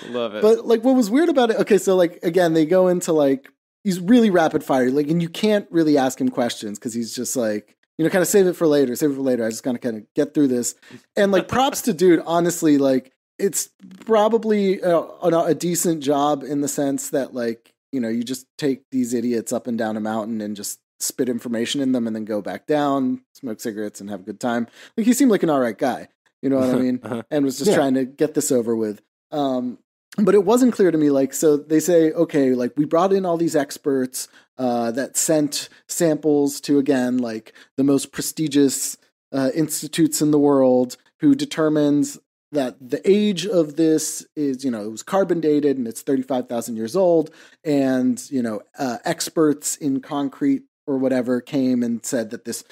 Love it. But like, what was weird about it? Okay, so like again, they go into like he's really rapid fire, like, and you can't really ask him questions because he's just like, you know, kind of save it for later. I just gotta kind of get through this, and like, props to dude. Honestly, like, it's probably a decent job in the sense that, like, you know, you just take these idiots up and down a mountain and just spit information in them and then go back down, smoke cigarettes and have a good time. Like, he seemed like an all right guy, you know what I mean? And was just trying to get this over with. But it wasn't clear to me, like, so they say, okay, like, we brought in all these experts that sent samples to, again, like, the most prestigious institutes in the world, who determines that the age of this is, you know, it was carbon dated and it's 35,000 years old. And, you know, experts in concrete or whatever came and said that this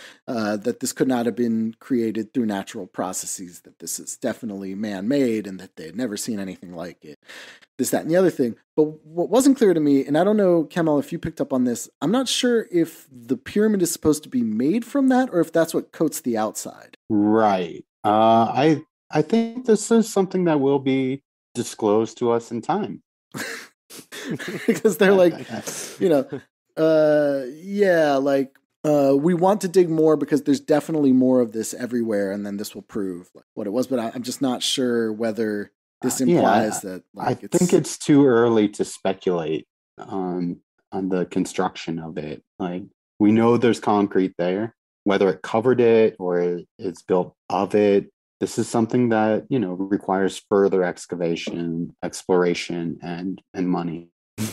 could not have been created through natural processes, that this is definitely man-made and that they had never seen anything like it. This, that, and the other thing. But what wasn't clear to me, and I don't know, Kemal, if you picked up on this, I'm not sure if the pyramid is supposed to be made from that or if that's what coats the outside. Right. I think this is something that will be disclosed to us in time. Because they're like, you know, we want to dig more because there's definitely more of this everywhere, and then this will prove what it was. But I'm just not sure whether this implies that. Like, I think it's too early to speculate on the construction of it. Like, we know there's concrete there, whether it covered it or it's built of it. This is something that, you know, requires further excavation, exploration, and money.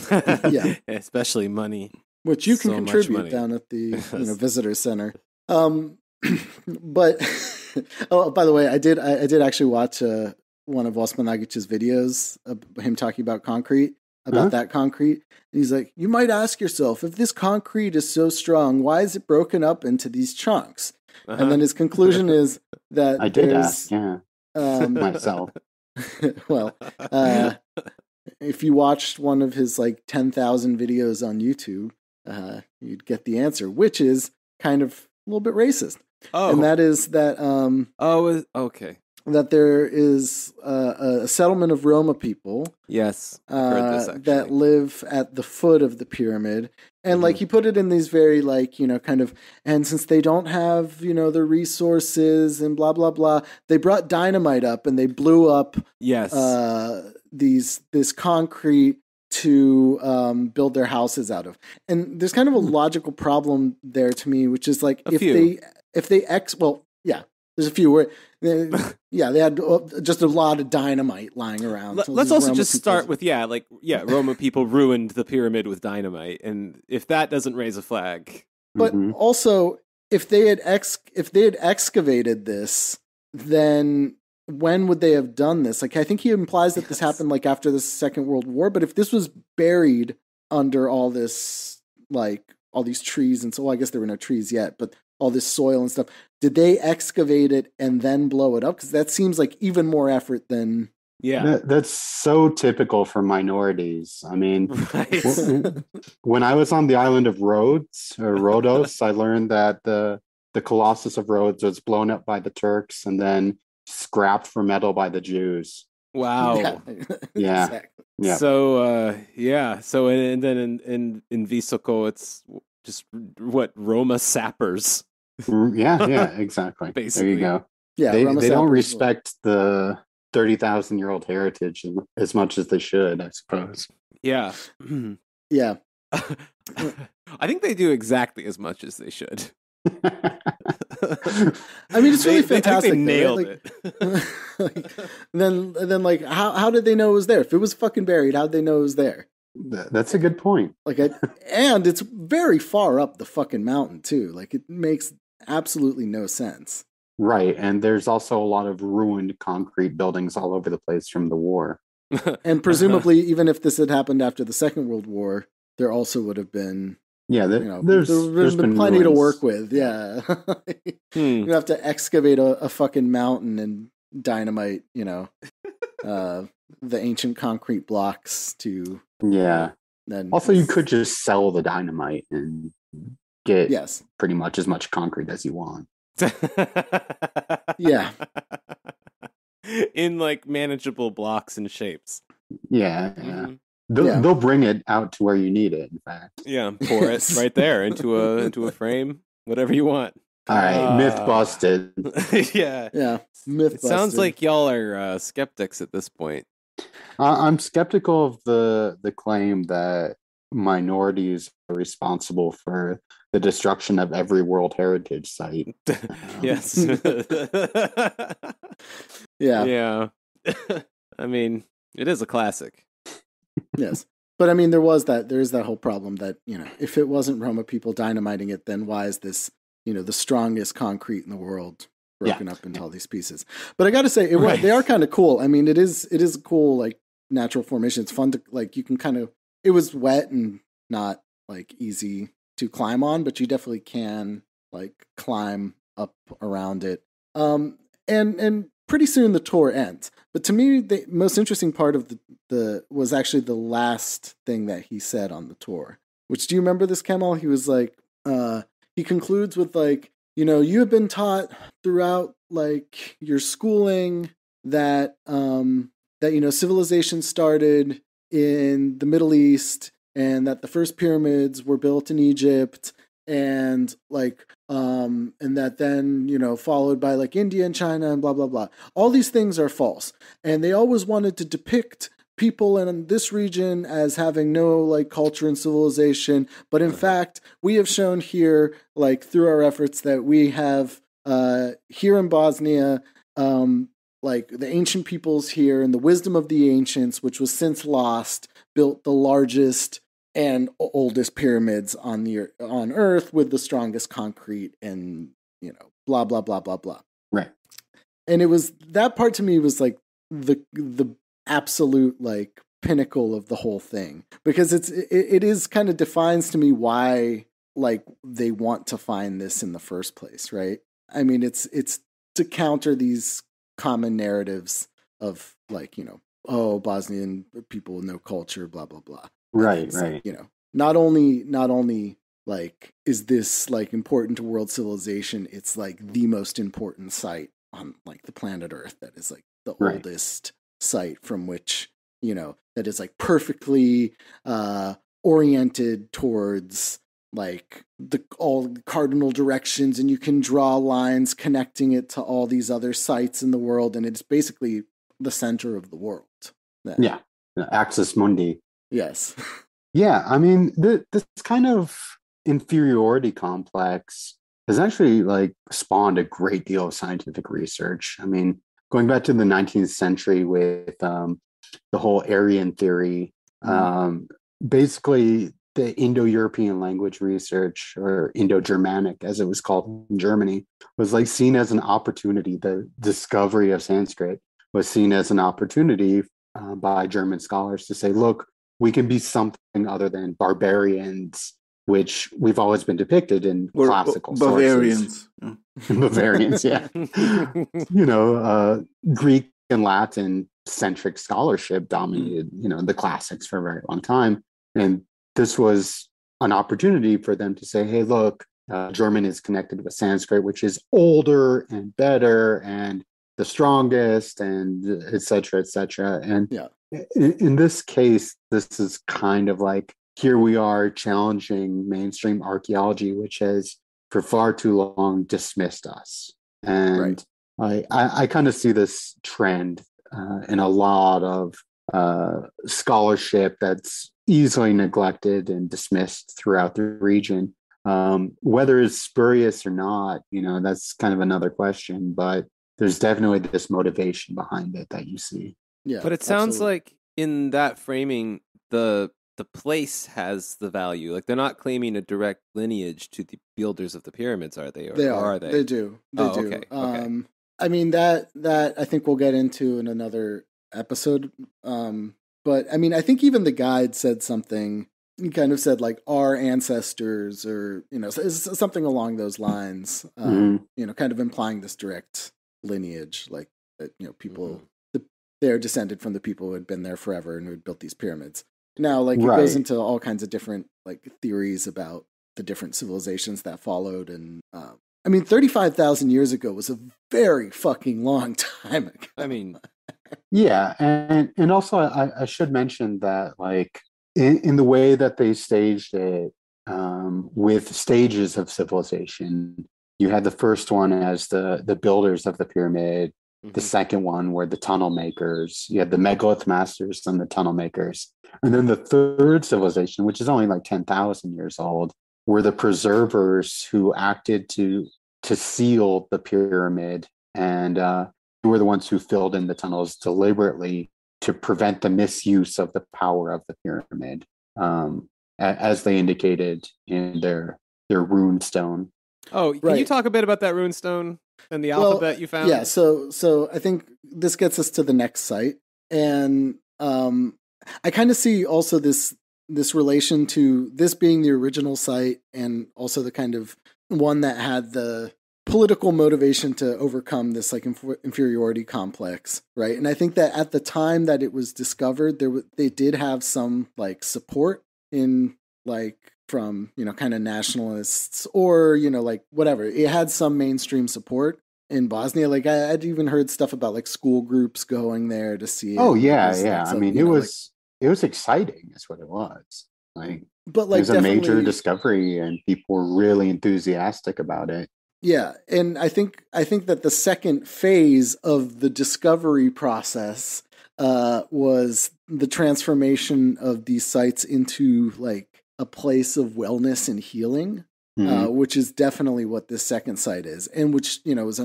Yeah, especially money. Which you can contribute down at the visitor center. But oh, by the way, I did actually watch one of Osman Agic's videos of him talking about concrete, that concrete. And he's like, you might ask yourself, if this concrete is so strong, why is it broken up into these chunks? And then his conclusion is that I did ask, myself. Well, if you watched one of his like 10,000 videos on YouTube, you'd get the answer, which is kind of a little bit racist. Oh, and that is that. Okay. That there is a settlement of Roma people. Yes, I've heard this, that live at the foot of the pyramid, and like he put it in these very like, you know, kind of, and since they don't have, you know, the resources and blah blah blah, they brought dynamite up and they blew up this concrete to build their houses out of. And there's kind of a logical problem there to me, which is like there's a few where they had just a lot of dynamite lying around. Let's also Roma just start with Roma people ruined the pyramid with dynamite, and if that doesn't raise a flag. But also, if they had excavated this, then when would they have done this? Like, I think he implies that this happened like after the Second World War, but if this was buried under all this, like all these trees and so, well, I guess there were no trees yet, but all this soil and stuff, did they excavate it and then blow it up? Because that seems like even more effort than... Yeah. That's so typical for minorities. I mean, when I was on the island of Rhodes, or Rhodos, I learned that the Colossus of Rhodes was blown up by the Turks and then scrapped for metal by the Jews. Wow. Yeah. Exactly. Yeah. So, and then in Visoko, it's just Roma sappers. Yeah, exactly. Basically. There you go. Yeah, they don't respect the 30,000-year-old heritage as much as they should, I suppose. Yeah. Yeah. I think they do exactly as much as they should. I mean, it's really fantastic. They nailed it. Then like, how did they know it was there? If it was fucking buried, how'd they know it was there? That's a good point. And it's very far up the fucking mountain too. Like, it makes absolutely no sense. Right, and there's also a lot of ruined concrete buildings all over the place from the war. And presumably, even if this had happened after the Second World War, there also would have been, there's been plenty ruins to work with. Yeah, you have to excavate a fucking mountain and dynamite, the ancient concrete blocks to. Yeah. Then also, you could just sell the dynamite and get pretty much as much concrete as you want. Yeah. In like manageable blocks and shapes. Yeah. They'll bring it out to where you need it, in fact. Yeah, pour it right there into a frame, whatever you want. All right, myth busted. Yeah. Myth busted. Sounds like y'all are skeptics at this point. I'm skeptical of the claim that minorities are responsible for the destruction of every World Heritage Site. Yes. Yeah. I mean, it is a classic. Yes. But I mean, there is that whole problem that, if it wasn't Roma people dynamiting it, then why is this, the strongest concrete in the world broken up into all these pieces? But I got to say, they are kind of cool. I mean, it is a cool, like, natural formation. It's fun to, like, you can it was wet and not, like, easy to climb on, but you definitely can, like, climb up around it. And pretty soon the tour ends. But to me, the most interesting part of the was actually the last thing that he said on the tour. Which, do you remember this, Kemal? He was like, he concludes with like, you have been taught throughout like your schooling that civilization started in the Middle East and that the first pyramids were built in Egypt and like and that then followed by like India and China and blah blah blah. All these things are false, and they always wanted to depict people in this region as having no like culture and civilization, but in fact we have shown here, like through our efforts, that we have here in Bosnia like the ancient peoples here and the wisdom of the ancients, which was since lost, built the largest and oldest pyramids on Earth with the strongest concrete, and blah blah blah blah blah. Right. And it was that part to me was like the absolute like pinnacle of the whole thing, because it is kind of defines to me why like they want to find this in the first place, right? I mean, it's to counter these common narratives of like Bosnian people with no culture, blah blah blah. Right. Like, not only like is this like important to world civilization, it's like the most important site on like the planet Earth that is like the oldest site from which that is like perfectly oriented towards like all cardinal directions, and you can draw lines connecting it to all these other sites in the world, and it's basically the center of the world. Yeah, Axis Mundi. Yes. Yeah, I mean, this kind of inferiority complex has actually like spawned a great deal of scientific research. I mean, going back to the 19th century with the whole Aryan theory, basically the Indo-European language research, or Indo-Germanic as it was called in Germany, was like seen as an opportunity. The discovery of Sanskrit was seen as an opportunity by German scholars to say, look, we can be something other than barbarians, which we've always been depicted in classical Bavarians. sources. Bavarians, yeah. Greek and Latin centric scholarship dominated, the classics for a very long time. And this was an opportunity for them to say, hey, look, German is connected with Sanskrit, which is older and better and the strongest, and et cetera, et cetera. And in this case, this is kind of like, here we are challenging mainstream archaeology, which has for far too long dismissed us. And I kind of see this trend in a lot of scholarship that's easily neglected and dismissed throughout the region. Whether it's spurious or not, that's kind of another question, but there's definitely this motivation behind it that you see. Yeah, but it sounds like in that framing, the the place has the value. Like they're not claiming a direct lineage to the builders of the pyramids, are they? Or are they? They do. They do. Okay. Okay. I mean that I think we'll get into in another episode. But I mean, I think even the guide said something. He kind of said like our ancestors, or something along those lines. Kind of implying this direct lineage, like that. People they're descended from the people who had been there forever and who had built these pyramids. Now, like it goes into all kinds of different like theories about the different civilizations that followed, and 35,000 years ago was a very fucking long time ago. I mean, yeah, and also I should mention that like in the way that they staged it, with stages of civilization, you had the first one as the builders of the pyramid. The second one were the tunnel makers. You had the megalith masters and the tunnel makers. And then the third civilization, which is only like 10,000 years old, were the preservers who acted to seal the pyramid, and who were the ones who filled in the tunnels deliberately to prevent the misuse of the power of the pyramid, as they indicated in their rune stone. Oh, can you talk a bit about that rune stone and the alphabet you found? Yeah, so I think this gets us to the next site, and I kind of see also this relation to this being the original site, and also the kind of one that had the political motivation to overcome this like inferiority complex, right? And I think that at the time that it was discovered, they did have some like support in like from kind of nationalists, or like whatever. It had some mainstream support in Bosnia. Like I'd even heard stuff about like school groups going there to see it. Oh yeah. I mean, it was exciting is what it was. Like, but like it was a major discovery, and people were really enthusiastic about it. Yeah, and I think that the second phase of the discovery process was the transformation of these sites into like a place of wellness and healing, which is definitely what this second site is, and which was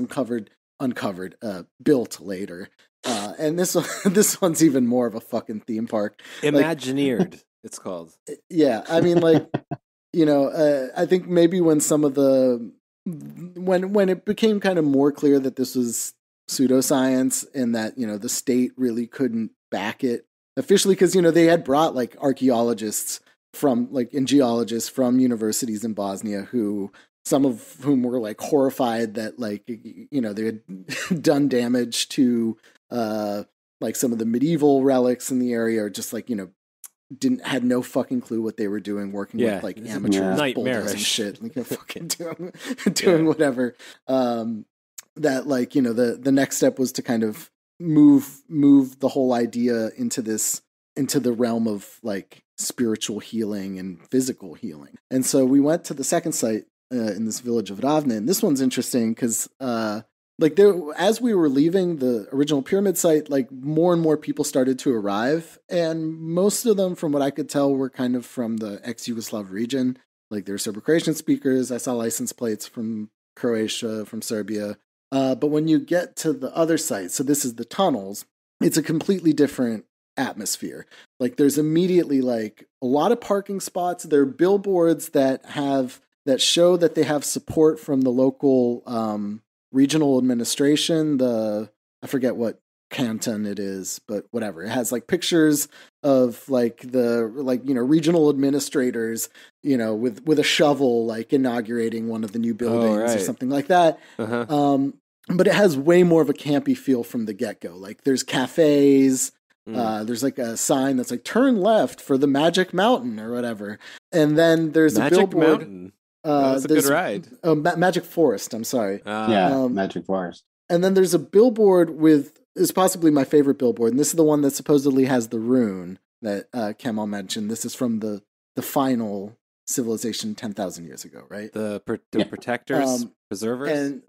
built later. And this one's even more of a fucking theme park. Imagineered, it's called. Yeah, I mean, like I think maybe when some of the when it became kind of more clear that this was pseudoscience, and that the state really couldn't back it officially, because they had brought like archaeologists and geologists from universities in Bosnia, who some of whom were like horrified that like they had done damage to like some of the medieval relics in the area, or just like had no fucking clue what they were doing, working with like amateurs, boulders and shit, like fucking doing whatever. That like the next step was to kind of move the whole idea into the realm of like spiritual healing and physical healing. And so we went to the second site in this village of Ravne, and this one's interesting because as we were leaving the original pyramid site, like more and more people started to arrive, and most of them, from what I could tell, were kind of from the ex-Yugoslav region. Like they're Serbo-Croatian speakers. I saw license plates from Croatia, from Serbia. But when you get to the other site, so this is the tunnels, it's a completely different atmosphere. Like there's immediately like a lot of parking spots. There are billboards that show that they have support from the local regional administration. I forget what canton it is, but whatever. It has like pictures of like the regional administrators, with a shovel, like inaugurating one of the new buildings or something like that. But it has way more of a campy feel from the get-go. Like there's cafes, there's like a sign that's like turn left for the Magic Mountain or whatever. And then there's a billboard. Mountain. That's a good ride. Magic Forest, I'm sorry. Magic Forest. And then there's a billboard is possibly my favorite billboard, and this is the one that supposedly has the rune that Kemal mentioned. This is from the final civilization 10,000 years ago, right? The protectors, preservers?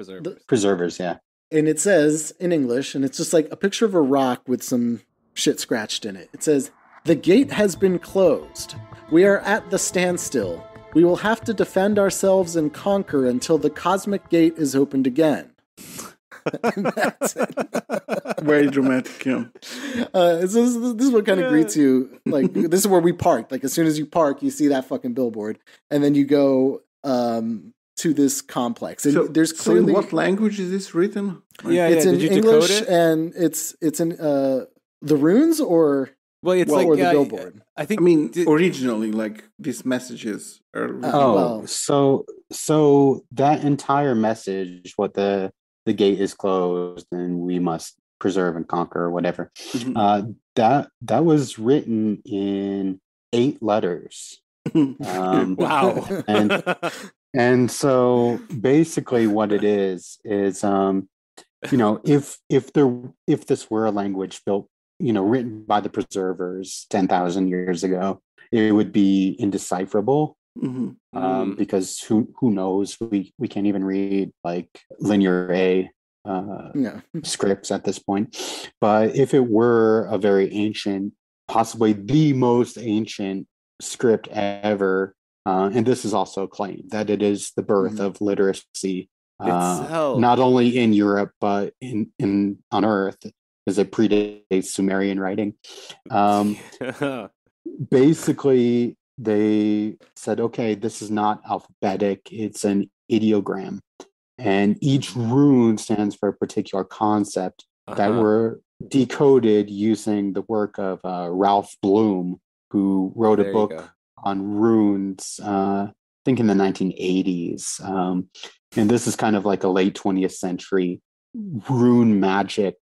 Preservers, yeah. And it says in English, and it's just like a picture of a rock with some shit scratched in it. It says, "The gate has been closed. We are at the standstill. We will have to defend ourselves and conquer until the cosmic gate is opened again." That's it. Very dramatic, yeah. So this is what kind of greets you. Like, this is where we parked. Like, as soon as you park, you see that fucking billboard, and then you go to this complex. And there's clearly, in what language is this written? It's in English, and it's in the runes, or or the billboard. I think. I mean, originally, like these messages are. So that entire message, what the gate is closed and we must preserve and conquer or whatever. Mm-hmm. That was written in 8 letters. Wow. And so basically what it is if this were a language built, written by the preservers 10,000 years ago, it would be indecipherable. Mm-hmm. Because who knows? We can't even read like linear A scripts at this point. But if it were a very ancient, possibly the most ancient script ever, and this is also claimed that it is the birth of literacy, not only in Europe but in on Earth, as it predates Sumerian writing. Basically, they said, okay, this is not alphabetic, it's an ideogram. And each rune stands for a particular concept that were decoded using the work of Ralph Bloom, who wrote a book on runes, I think in the 1980s. And this is kind of like a late 20th century rune magic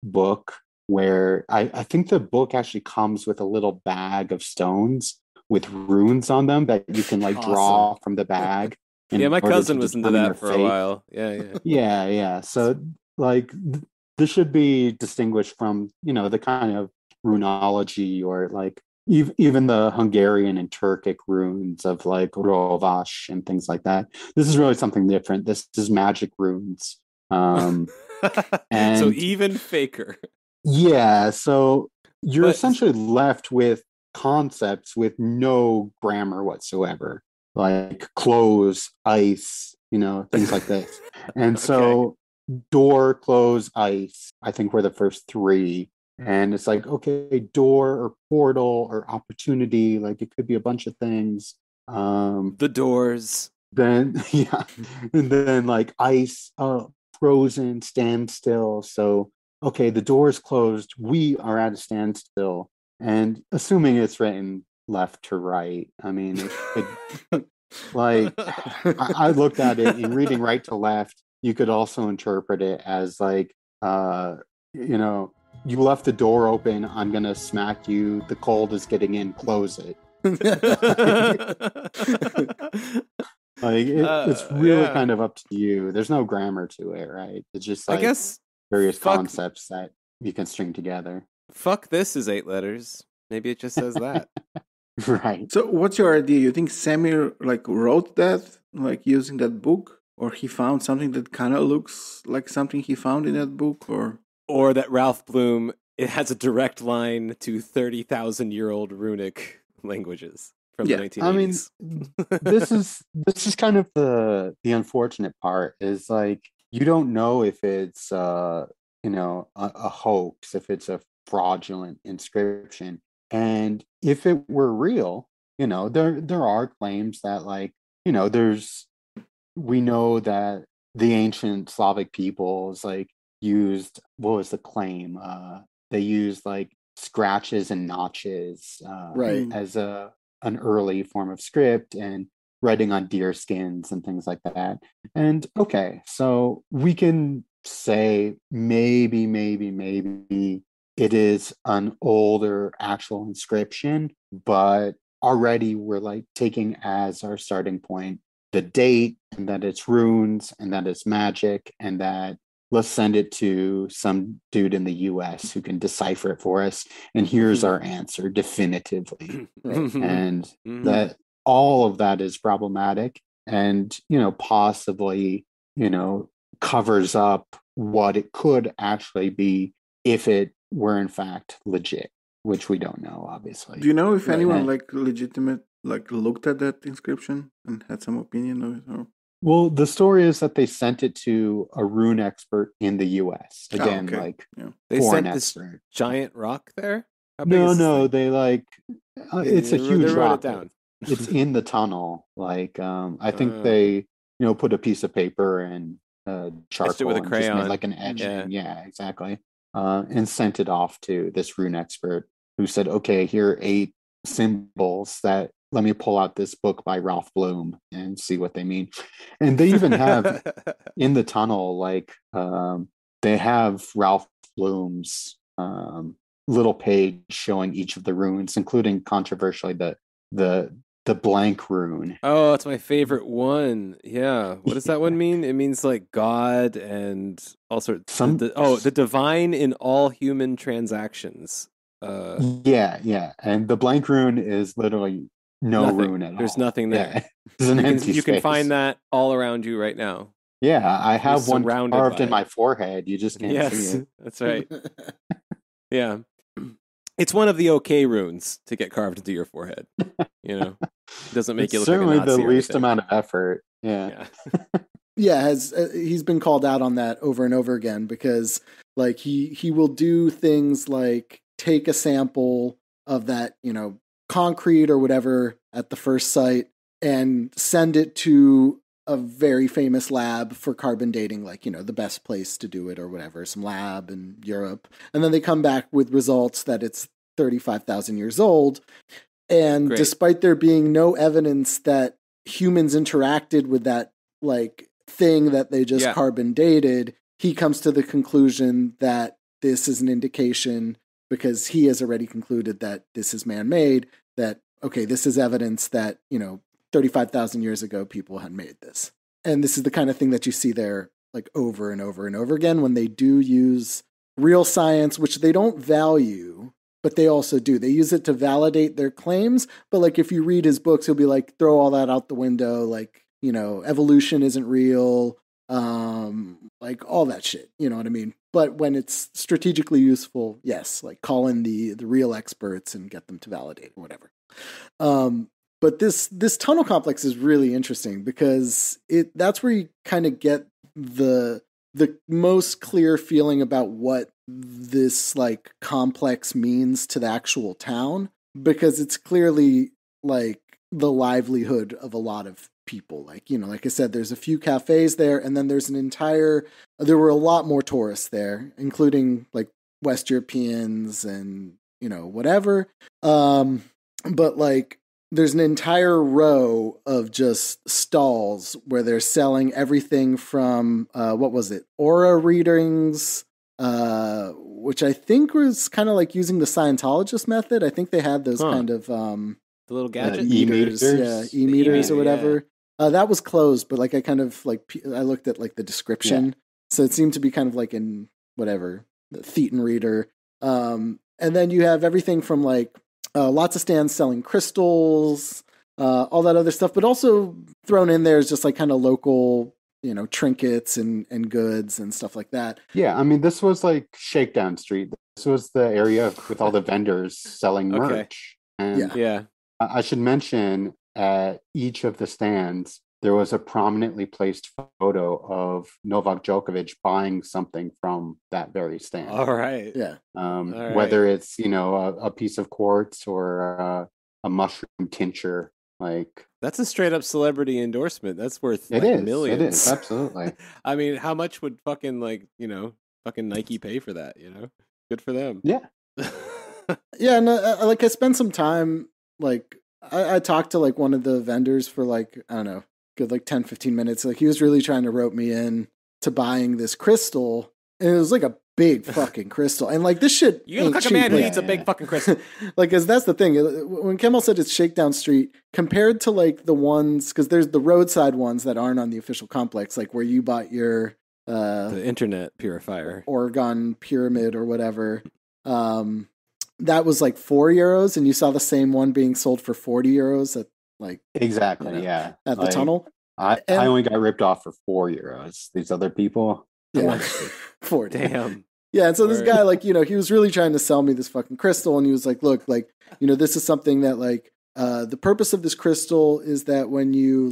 book, where I think the book actually comes with a little bag of stones with runes on them that you can like draw from the bag. Yeah, my cousin was into that for a while. Yeah. So like this should be distinguished from, the kind of runology or like even the Hungarian and Turkic runes of like Rovás and things like that. This is really something different. This is magic runes. And so even faker. Yeah, so you're essentially left with concepts with no grammar whatsoever, like close, ice, things like this. And so door, close, ice, I think were the first 3. And it's like, okay, door or portal or opportunity, like it could be a bunch of things. The doors. Then, and then like ice, frozen, standstill. So, okay, the door's closed. We are at a standstill. And assuming it's written left to right, I mean, like, I looked at it in reading right to left. You could also interpret it as like, you left the door open. I'm going to smack you. The cold is getting in. Close it. It's really kind of up to you. There's no grammar to it, right? It's just like, I guess, various concepts that you can string together. Fuck this is 8 letters. Maybe it just says that. Right. So what's your idea? You think Samir wrote that, using that book? Or he found something that kind of looks like something he found in that book? Or that Ralph Bloom, it has a direct line to 30,000-year-old runic languages from the 1980s. I mean, this is kind of the unfortunate part, is like, you don't know if it's a hoax, if it's a fraudulent inscription. And if it were real, there are claims that we know that the ancient Slavic peoples used, what was the claim? They used scratches and notches as an early form of script, and writing on deer skins and things like that. And okay, so we can say maybe it is an older actual inscription, but already we're taking as our starting point the date, and that it's runes, and that it's magic, and that let's send it to some dude in the US who can decipher it for us, and here's our answer definitively. And that all of that is problematic, and possibly covers up what it could actually be if it were in fact legit, which we don't know, obviously. Do you know if anyone legitimate looked at that inscription and had some opinion of it? Or? Well, the story is that they sent it to a rune expert in the U.S. Again, they foreign sent this expert. giant rock there. No, they it's a huge they wrote rock. It down. It's in the tunnel. I think they put a piece of paper and charcoal with a and crayon. just made like an etching. Yeah, exactly. And sent it off to this rune expert who said, "Okay, here are 8 symbols that." Let me pull out this book by Ralph Bloom and see what they mean. And they even have in the tunnel, they have Ralph Bloom's little page showing each of the runes, including controversially the blank rune. Oh, that's my favorite one. Yeah. What does that one mean? It means like God and all sorts. The divine in all human transactions. Yeah. And the blank rune is literally rune at all. There's nothing there. Yeah. You can find that all around you right now. Yeah, I have one carved in my forehead. You just can't see it. That's right. Yeah. It's one of the okay runes to get carved into your forehead. It doesn't make you look like a Nazi. Certainly the least amount of effort. Yeah. Yeah, he's been called out on that over and over again because he will do things like take a sample of that, concrete or whatever at the first site and send it to a very famous lab for carbon dating, the best place to do it or whatever, some lab in Europe. And then they come back with results that it's 35,000 years old. And despite there being no evidence that humans interacted with that thing that they just carbon dated, he comes to the conclusion that this is an indication, because he has already concluded that this is man-made, that, okay, this is evidence that, 35,000 years ago, people had made this. And this is the kind of thing that you see there, over and over and over again, when they do use real science, which they don't value, but they also do. They use it to validate their claims. But, if you read his books, he'll be throw all that out the window, evolution isn't real, all that shit, you know what I mean? But when it's strategically useful, yes, call in the real experts and get them to validate or whatever. But this tunnel complex is really interesting because that's where you kind of get the most clear feeling about what this complex means to the actual town, because it's clearly the livelihood of a lot of people. Like I said, there's a few cafes there, and then there's there were a lot more tourists there, including West Europeans and whatever. But there's an entire row of just stalls where they're selling everything from aura readings, which I think was kind of using the Scientologist method. I think they had those kind of the little gadget e-meters, e-meters or whatever. Yeah. That was closed, but I kind of I looked at the description, so it seemed to be kind of in whatever the Thetan reader. And then you have everything from lots of stands selling crystals, all that other stuff, but also thrown in there is just kind of local, trinkets and goods and stuff like that. Yeah, I mean, this was Shakedown Street. This was the area with all the vendors selling merch. And I should mention at each of the stands, there was a prominently placed photo of Novak Djokovic buying something from that very stand. All right. Yeah. Whether it's, a piece of quartz or a mushroom tincture, that's a straight up celebrity endorsement. That's worth millions. It is, absolutely. I mean, how much would fucking fucking Nike pay for that, Good for them. Yeah. Yeah, and I spent some time I talked to one of the vendors for I don't know, good 10, 15 minutes. He was really trying to rope me in to buying this crystal, and it was a big fucking crystal. And this shit, you look like a man who needs a big fucking crystal. Cause that's the thing. When Kemal said it's Shakedown Street, compared to the ones, cause there's the roadside ones that aren't on the official complex, where you bought your the internet purifier, Oregon pyramid or whatever. That was €4, and you saw the same one being sold for €40 at exactly, at the tunnel. I only got ripped off for €4. These other people, 40. Damn. Yeah, and so this guy, he was really trying to sell me this fucking crystal, and he was look, this is something that the purpose of this crystal is that when you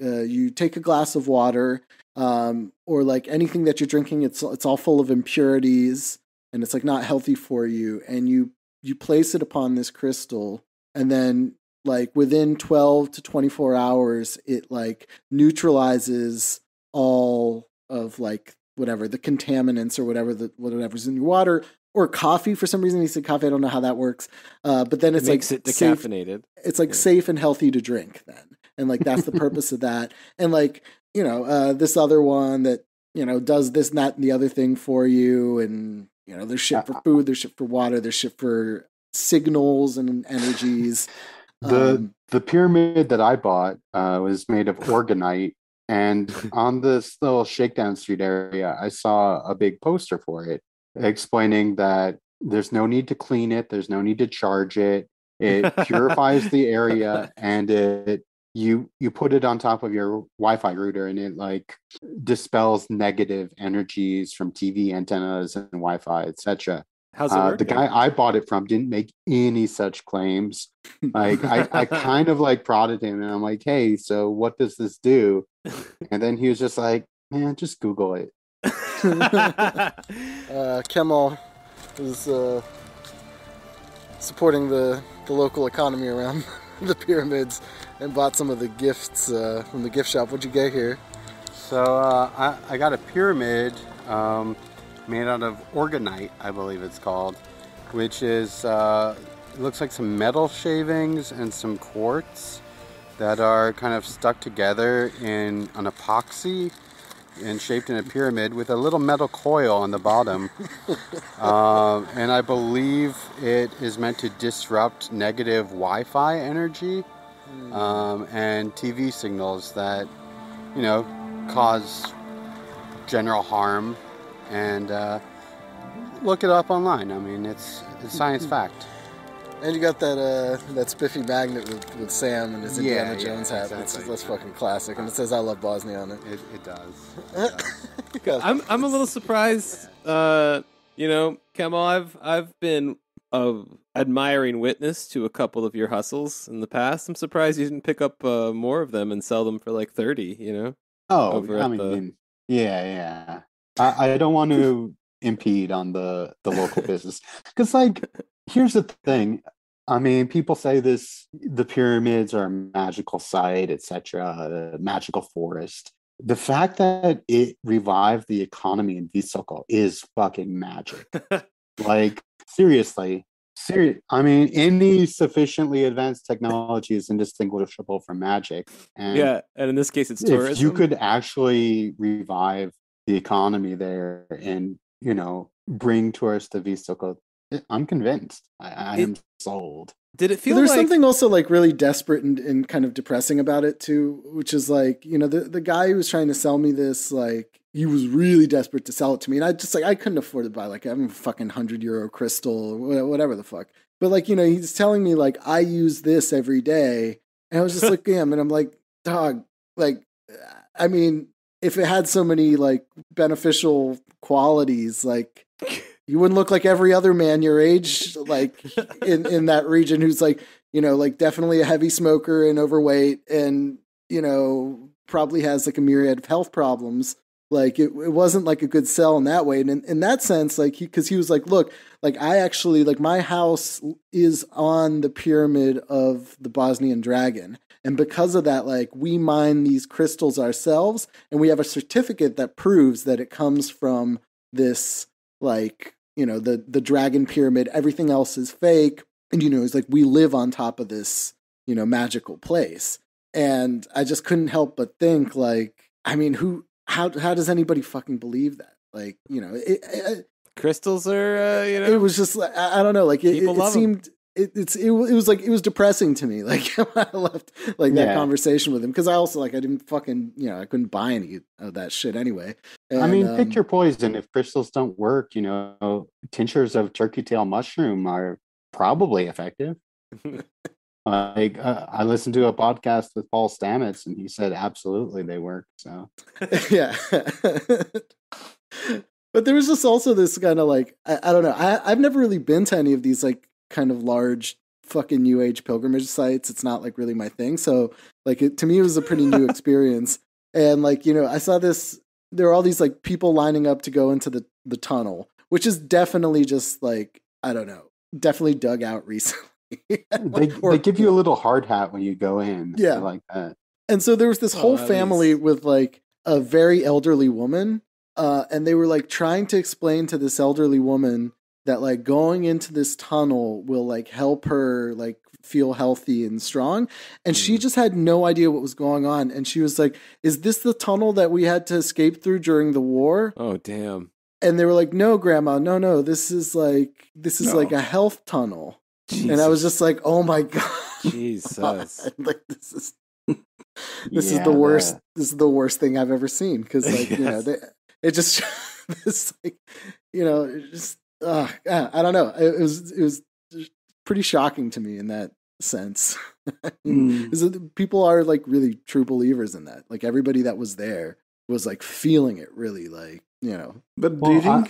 you take a glass of water, or like anything that you're drinking, it's all full of impurities and it's like not healthy for you. And you place it upon this crystal, and then like within 12 to 24 hours, it like neutralizes all of like whatever the contaminants or whatever's in your water. Or coffee, for some reason he said coffee. I don't know how that works, but then it makes it decaffeinated. It's like safe and healthy to drink then, and like that's the purpose of that. And like this other one that does this, and that, and the other thing for you. And there's shit for food, there's shit for water, there's shit for signals and energies. The pyramid that I bought was made of organite, and on this little Shakedown Street area, I saw a big poster for it, explaining that there's no need to clean it, there's no need to charge it. It purifies the area, and you put it on top of your Wi-Fi router, and it like dispels negative energies from TV antennas and Wi-Fi, etc. How's it work? The guy I bought it from didn't make any such claims. Like I kind of like prodded him, and I'm like, "Hey, so what does this do?" And then he was just like, "Man, just Google it." Kemal is supporting the local economy around the pyramids and bought some of the gifts from the gift shop. What'd you get here? So I got a pyramid made out of organite, I believe it's called, which is it looks like some metal shavings and some quartz that are kind of stuck together in an epoxy and shaped in a pyramid with a little metal coil on the bottom. And I believe it is meant to disrupt negative Wi-Fi energy and TV signals that, cause general harm. And look it up online. I mean, it's science fact. And you got that spiffy magnet with Sam and his Indiana Jones hat. Exactly. That's fucking classic. And it says "I love Bosnia" on it. It does. I'm a little surprised. Kemal, I've been admiring witness to a couple of your hustles in the past. I'm surprised you didn't pick up more of them and sell them for like 30. Oh, yeah. I don't want to impede on the local business, because like, here's the thing. I mean, people say the pyramids are a magical site, etc., a magical forest. The fact that it revived the economy in Visoko is fucking magic. Like, seriously. I mean, any sufficiently advanced technology is indistinguishable from magic. And and in this case, it's tourism. If you could actually revive the economy there and, bring tourists to Visoko, I'm convinced. I am sold. Did it feel There's like... something also like really desperate and kind of depressing about it too, which is like, the guy who was trying to sell me this, like, he was really desperate to sell it to me. And I couldn't afford to buy like a fucking €100 crystal or whatever the fuck. But like, he's telling me like, I use this every day. And I was just looking at him and I'm like, dog, like, I mean, if it had so many like beneficial qualities, like, you wouldn't look like every other man your age, like in that region, who's like, like definitely a heavy smoker and overweight and, probably has like a myriad of health problems. Like it wasn't like a good sell in that way. And in that sense, like because he was like, look, like I actually, like my house is on the pyramid of the Bosnian dragon. And because of that, like we mine these crystals ourselves and we have a certificate that proves that it comes from this, like, the dragon pyramid. Everything else is fake. And, it's like we live on top of this, magical place. And I just couldn't help but think, like, I mean, how does anybody fucking believe that? Like, crystals are, it was just like, I don't know, like it seemed, it was depressing to me. Like when I left like that conversation with him, because I also like I didn't fucking I couldn't buy any of that shit anyway. And, I mean, pick your poison. If crystals don't work, tinctures of turkey tail mushroom are probably effective. Like I listened to a podcast with Paul Stamets, and he said absolutely they work. So yeah. But there was just also this kind of like I don't know. I've never really been to any of these like kind of large fucking New Age pilgrimage sites. It's not like really my thing. So like to me, it was a pretty new experience. And like, I saw this, there are all these like people lining up to go into the tunnel, which is definitely just like, I don't know, definitely dug out recently. They give you a little hard hat when you go in. Yeah. Like that. And so there was this whole family with like a very elderly woman. And they were like trying to explain to this elderly woman that like going into this tunnel will like help her like feel healthy and strong. And she just had no idea what was going on. And she was like, is this the tunnel that we had to escape through during the war? Oh, damn. And they were like, no, grandma, no, this is like a health tunnel. Jesus. And I was just like, oh my God. Jesus. Like this is the worst. This is the worst thing I've ever seen. Cause like, it just, it's like, it just, I don't know. It was pretty shocking to me in that sense. People are like really true believers in that. Like everybody that was there was like feeling it really, like, But do you think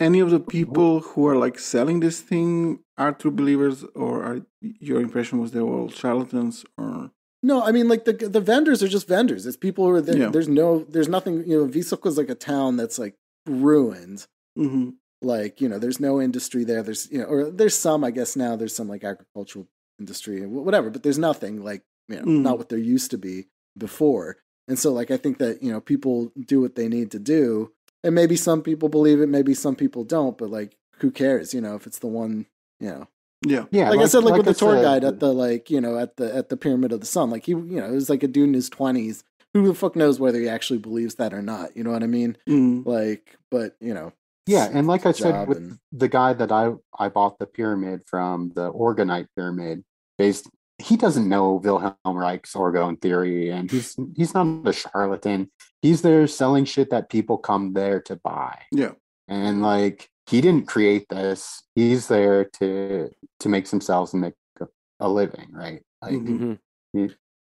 any of the people who are like selling this thing are true believers, or your impression was they were all charlatans? Or no, I mean like the vendors are just vendors. It's people who are there. Yeah. There's nothing. Visoko is like a town that's like ruined. Mm-hmm. Like, there's no industry there. There's, or there's some, I guess now there's some like agricultural industry and whatever, but there's nothing like, not what there used to be before. And so like, I think that, people do what they need to do, and maybe some people believe it, maybe some people don't, but like, who cares, if it's the one, Yeah. Like I said, like with the tour guide at the, like, at the Pyramid of the Sun, like he, it was like a dude in his 20s. Who the fuck knows whether he actually believes that or not? You know what I mean? Like, but, Yeah, and like I said, with the guy that I bought the pyramid from, the Organite pyramid, he doesn't know Wilhelm Reich's orgone theory, and he's not a charlatan. He's there selling shit that people come there to buy. Yeah, and like he didn't create this. He's there to make themselves and make a living, right? Like,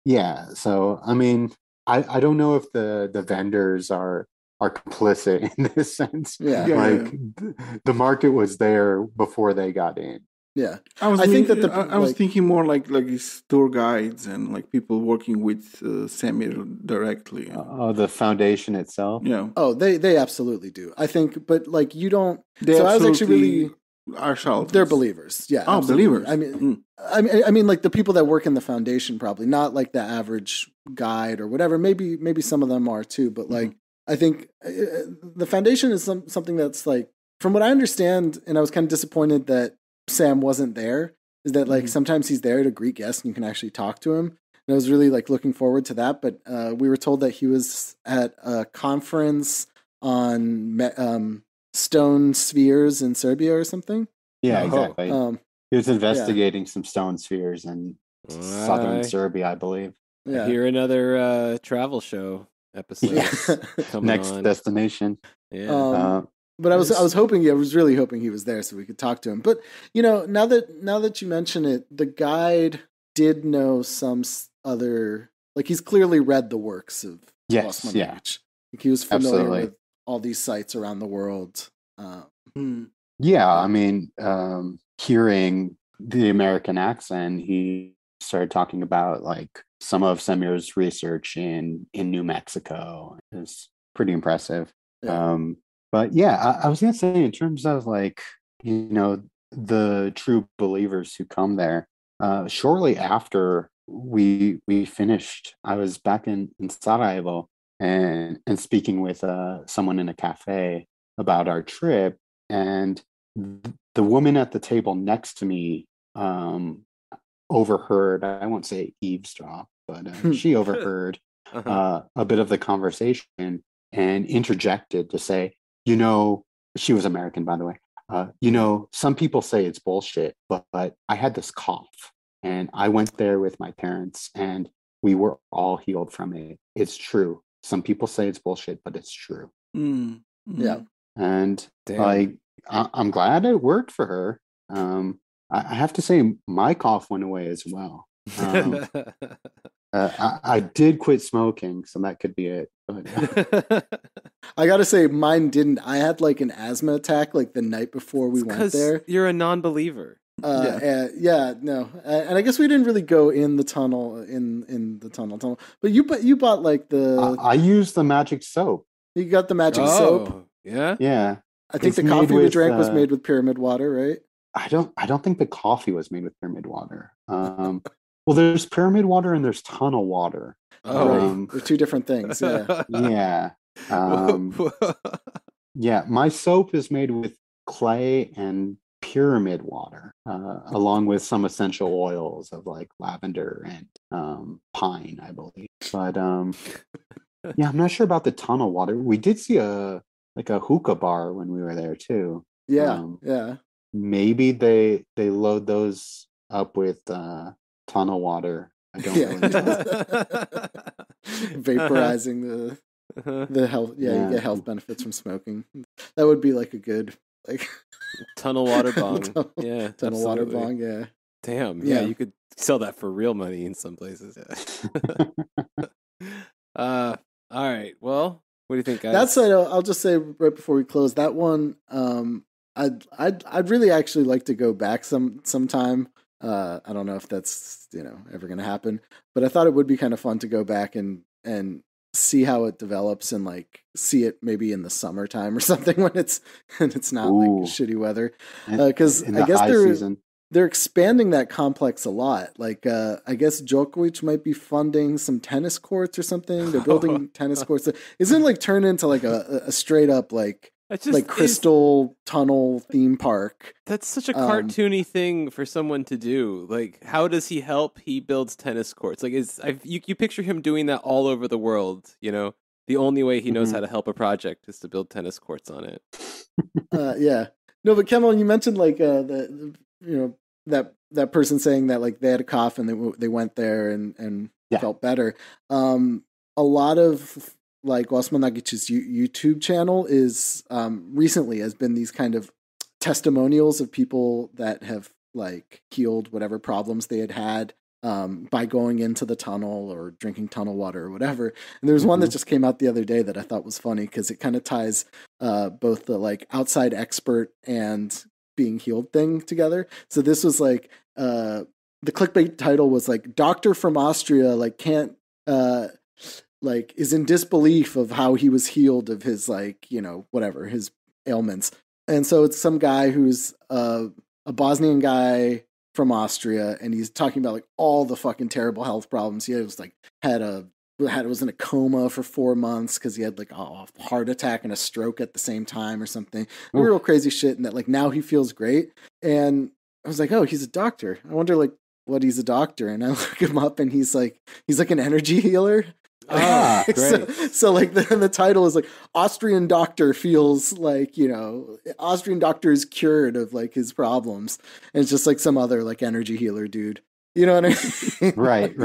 yeah. So I mean, I don't know if the vendors are complicit in this sense. The market was there before they got in. Yeah, I was thinking more like these tour guides and like people working with Samir directly. The foundation itself. Yeah. Oh, they absolutely do. I think, but like you don't. I was actually really are charlatans. They're believers. Yeah. Oh, absolutely. believers. I mean, like the people that work in the foundation probably, not like the average guide or whatever. Maybe some of them are too, but like. I think the foundation is something that's like, from what I understand, and I was kind of disappointed that Sam wasn't there, is that like sometimes he's there to greet guests and you can actually talk to him. And I was really like looking forward to that. But we were told that he was at a conference on stone spheres in Serbia or something. Yeah, exactly. He was investigating some stone spheres in southern Serbia, I believe. Yeah. Here another travel show episode. Next destination. Yeah. But I was hoping, I was really hoping he was there so we could talk to him. But now that you mention it, the guide did know some other, like he's clearly read the works of Bosman Reach. Like he was familiar with all these sites around the world. Yeah, I mean, hearing the American accent, he started talking about like some of Samir's research in New Mexico. Is pretty impressive. Yeah. But yeah, I was gonna say, in terms of like, the true believers who come there, shortly after we finished, I was back in Sarajevo and speaking with someone in a cafe about our trip, and the woman at the table next to me overheard, I won't say eavesdrop, but she overheard a bit of the conversation and interjected to say, she was American, by the way. Some people say it's bullshit, but I had this cough and I went there with my parents and we were all healed from it. It's true. Some people say it's bullshit, but it's true. Yeah. And I'm glad it worked for her. I have to say my cough went away as well. I did quit smoking, so that could be it. But, I gotta say, mine didn't. I had like an asthma attack like the night before we went there. You're a non-believer. And I guess we didn't really go in the tunnel but you bought like the I used the magic soap. You got the magic soap. Yeah. I think the coffee we drank was made with pyramid water, right? I don't think the coffee was made with pyramid water. Well, there's pyramid water and there's tunnel water. Right. They're two different things. Yeah. Yeah. My soap is made with clay and pyramid water, along with some essential oils of like lavender and pine, I believe. But yeah, I'm not sure about the tunnel water. We did see a hookah bar when we were there too. Yeah. Maybe they load those up with tunnel water. I don't really know. Vaporizing the health. Yeah, you get health benefits from smoking. That would be like a good tunnel water bong. Tunnel water bong. Yeah. Damn. Yeah, you could sell that for real money in some places. Yeah. All right. Well, what do you think, guys? That's I'll just say right before we close that one. I'd really actually like to go back sometime. I don't know if that's ever going to happen, but I thought it would be kind of fun to go back and see how it develops and like see it maybe in the summertime or something when it's not like shitty weather. Because I guess they're expanding that complex a lot. Like I guess Djokovic might be funding some tennis courts or something. They're building tennis courts. Isn't it like turned into like a straight up like crystal tunnel theme park? That's such a cartoony thing for someone to do. Like, how does he help? He builds tennis courts. Like, you picture him doing that all over the world. The only way he knows how to help a project is to build tennis courts on it. Yeah. No, but Kemal, you mentioned like that person saying that like they had a cough and they went there and felt better. A lot of like Osman Nagic's YouTube channel is recently has been these kind of testimonials of people that have like healed whatever problems they had by going into the tunnel or drinking tunnel water or whatever. And there was one that just came out the other day that I thought was funny because it kind of ties both the like outside expert and being healed thing together. So this was like the clickbait title was like doctor from Austria like can't like is in disbelief of how he was healed of his like whatever his ailments. And so it's some guy who's a Bosnian guy from Austria, and he's talking about like all the fucking terrible health problems he was was in a coma for 4 months because he had like a heart attack and a stroke at the same time or something. Real crazy shit. And that like now he feels great. And I was like, oh, he's a doctor. I wonder like what he's a doctor. And I look him up and he's like an energy healer. Great. So like the title is like Austrian doctor feels like, Austrian doctor is cured of like his problems. And it's just like some other like energy healer dude. You know what I mean? Right.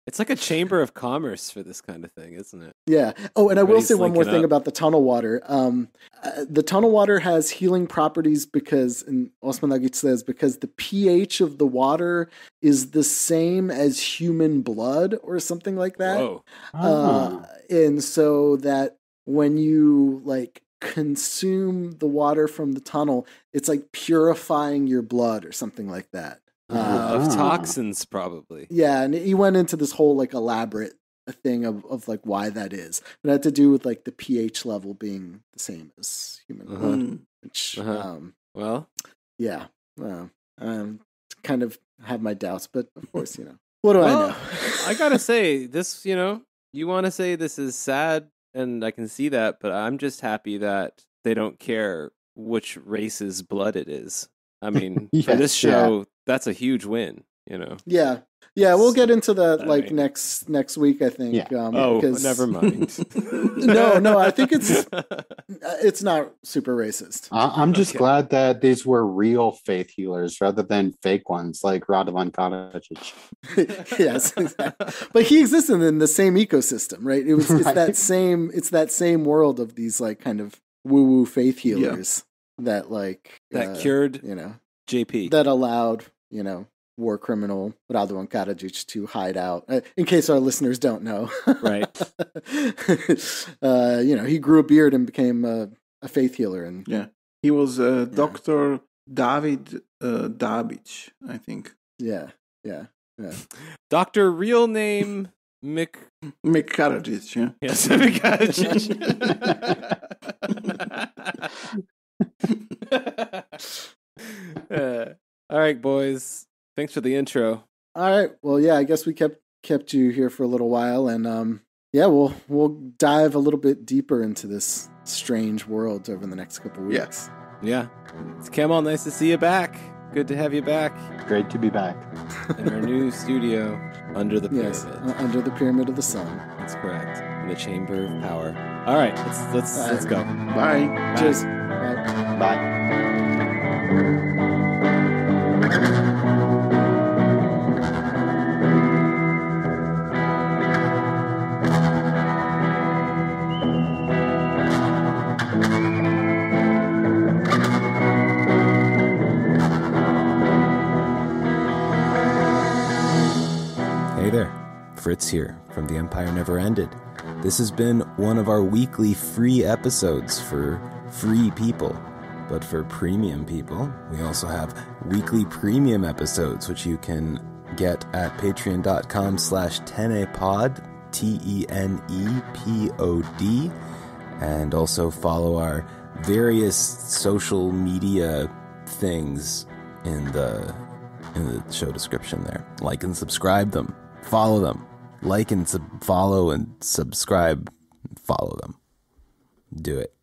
It's like a chamber of commerce for this kind of thing, isn't it? Yeah. Oh, and I will say one more thing about the tunnel water. The tunnel water has healing properties because, and Osman Nagic says, because the pH of the water is the same as human blood or something like that. Whoa. And so that when you like consume the water from the tunnel, it's like purifying your blood or something like that. Of toxins, probably. Yeah, and he went into this whole like elaborate thing of like why that is. It had to do with like the pH level being the same as human blood. Which, well, yeah, kind of have my doubts, but of course, what do I know? I gotta say this. You want to say this is sad, and I can see that, but I'm just happy that they don't care which race's blood it is. I mean, for this show, that's a huge win, Yeah. Yeah, we'll get into that like next week, I think. Yeah. Never mind. No, I think it's not super racist. I'm just glad that these were real faith healers rather than fake ones like Radovan Karadzic. Yes, exactly. But he exists in the same ecosystem, right? It's that same world of these like kind of woo-woo faith healers that like cured JP. That allowed, war criminal Radovan Karadzic to hide out. In case our listeners don't know. Right. He grew a beard and became a faith healer. And he was a doctor David Dabic, I think. Yeah. Doctor, real name Karadzic, yeah. Yes, Karadzic. All right, boys. Thanks for the intro. All right. Well, yeah, I guess we kept you here for a little while, and we'll dive a little bit deeper into this strange world over the next couple weeks. Yes. Yeah. It's Kemal. Nice to see you back. Good to have you back. Great to be back. In our new studio under the pyramid. Yes, under the Pyramid of the Sun. That's correct. In the Chamber of Power. All right, let's go. Bye. Cheers. Bye. Hey there, Fritz here from The Empire Never Ended. This has been one of our weekly free episodes for free people. But for premium people, we also have weekly premium episodes, which you can get at patreon.com/tenepod, TENEPOD, and also follow our various social media things in the show description there. Like and subscribe them. Follow them. Like and follow and subscribe. Follow them. Do it.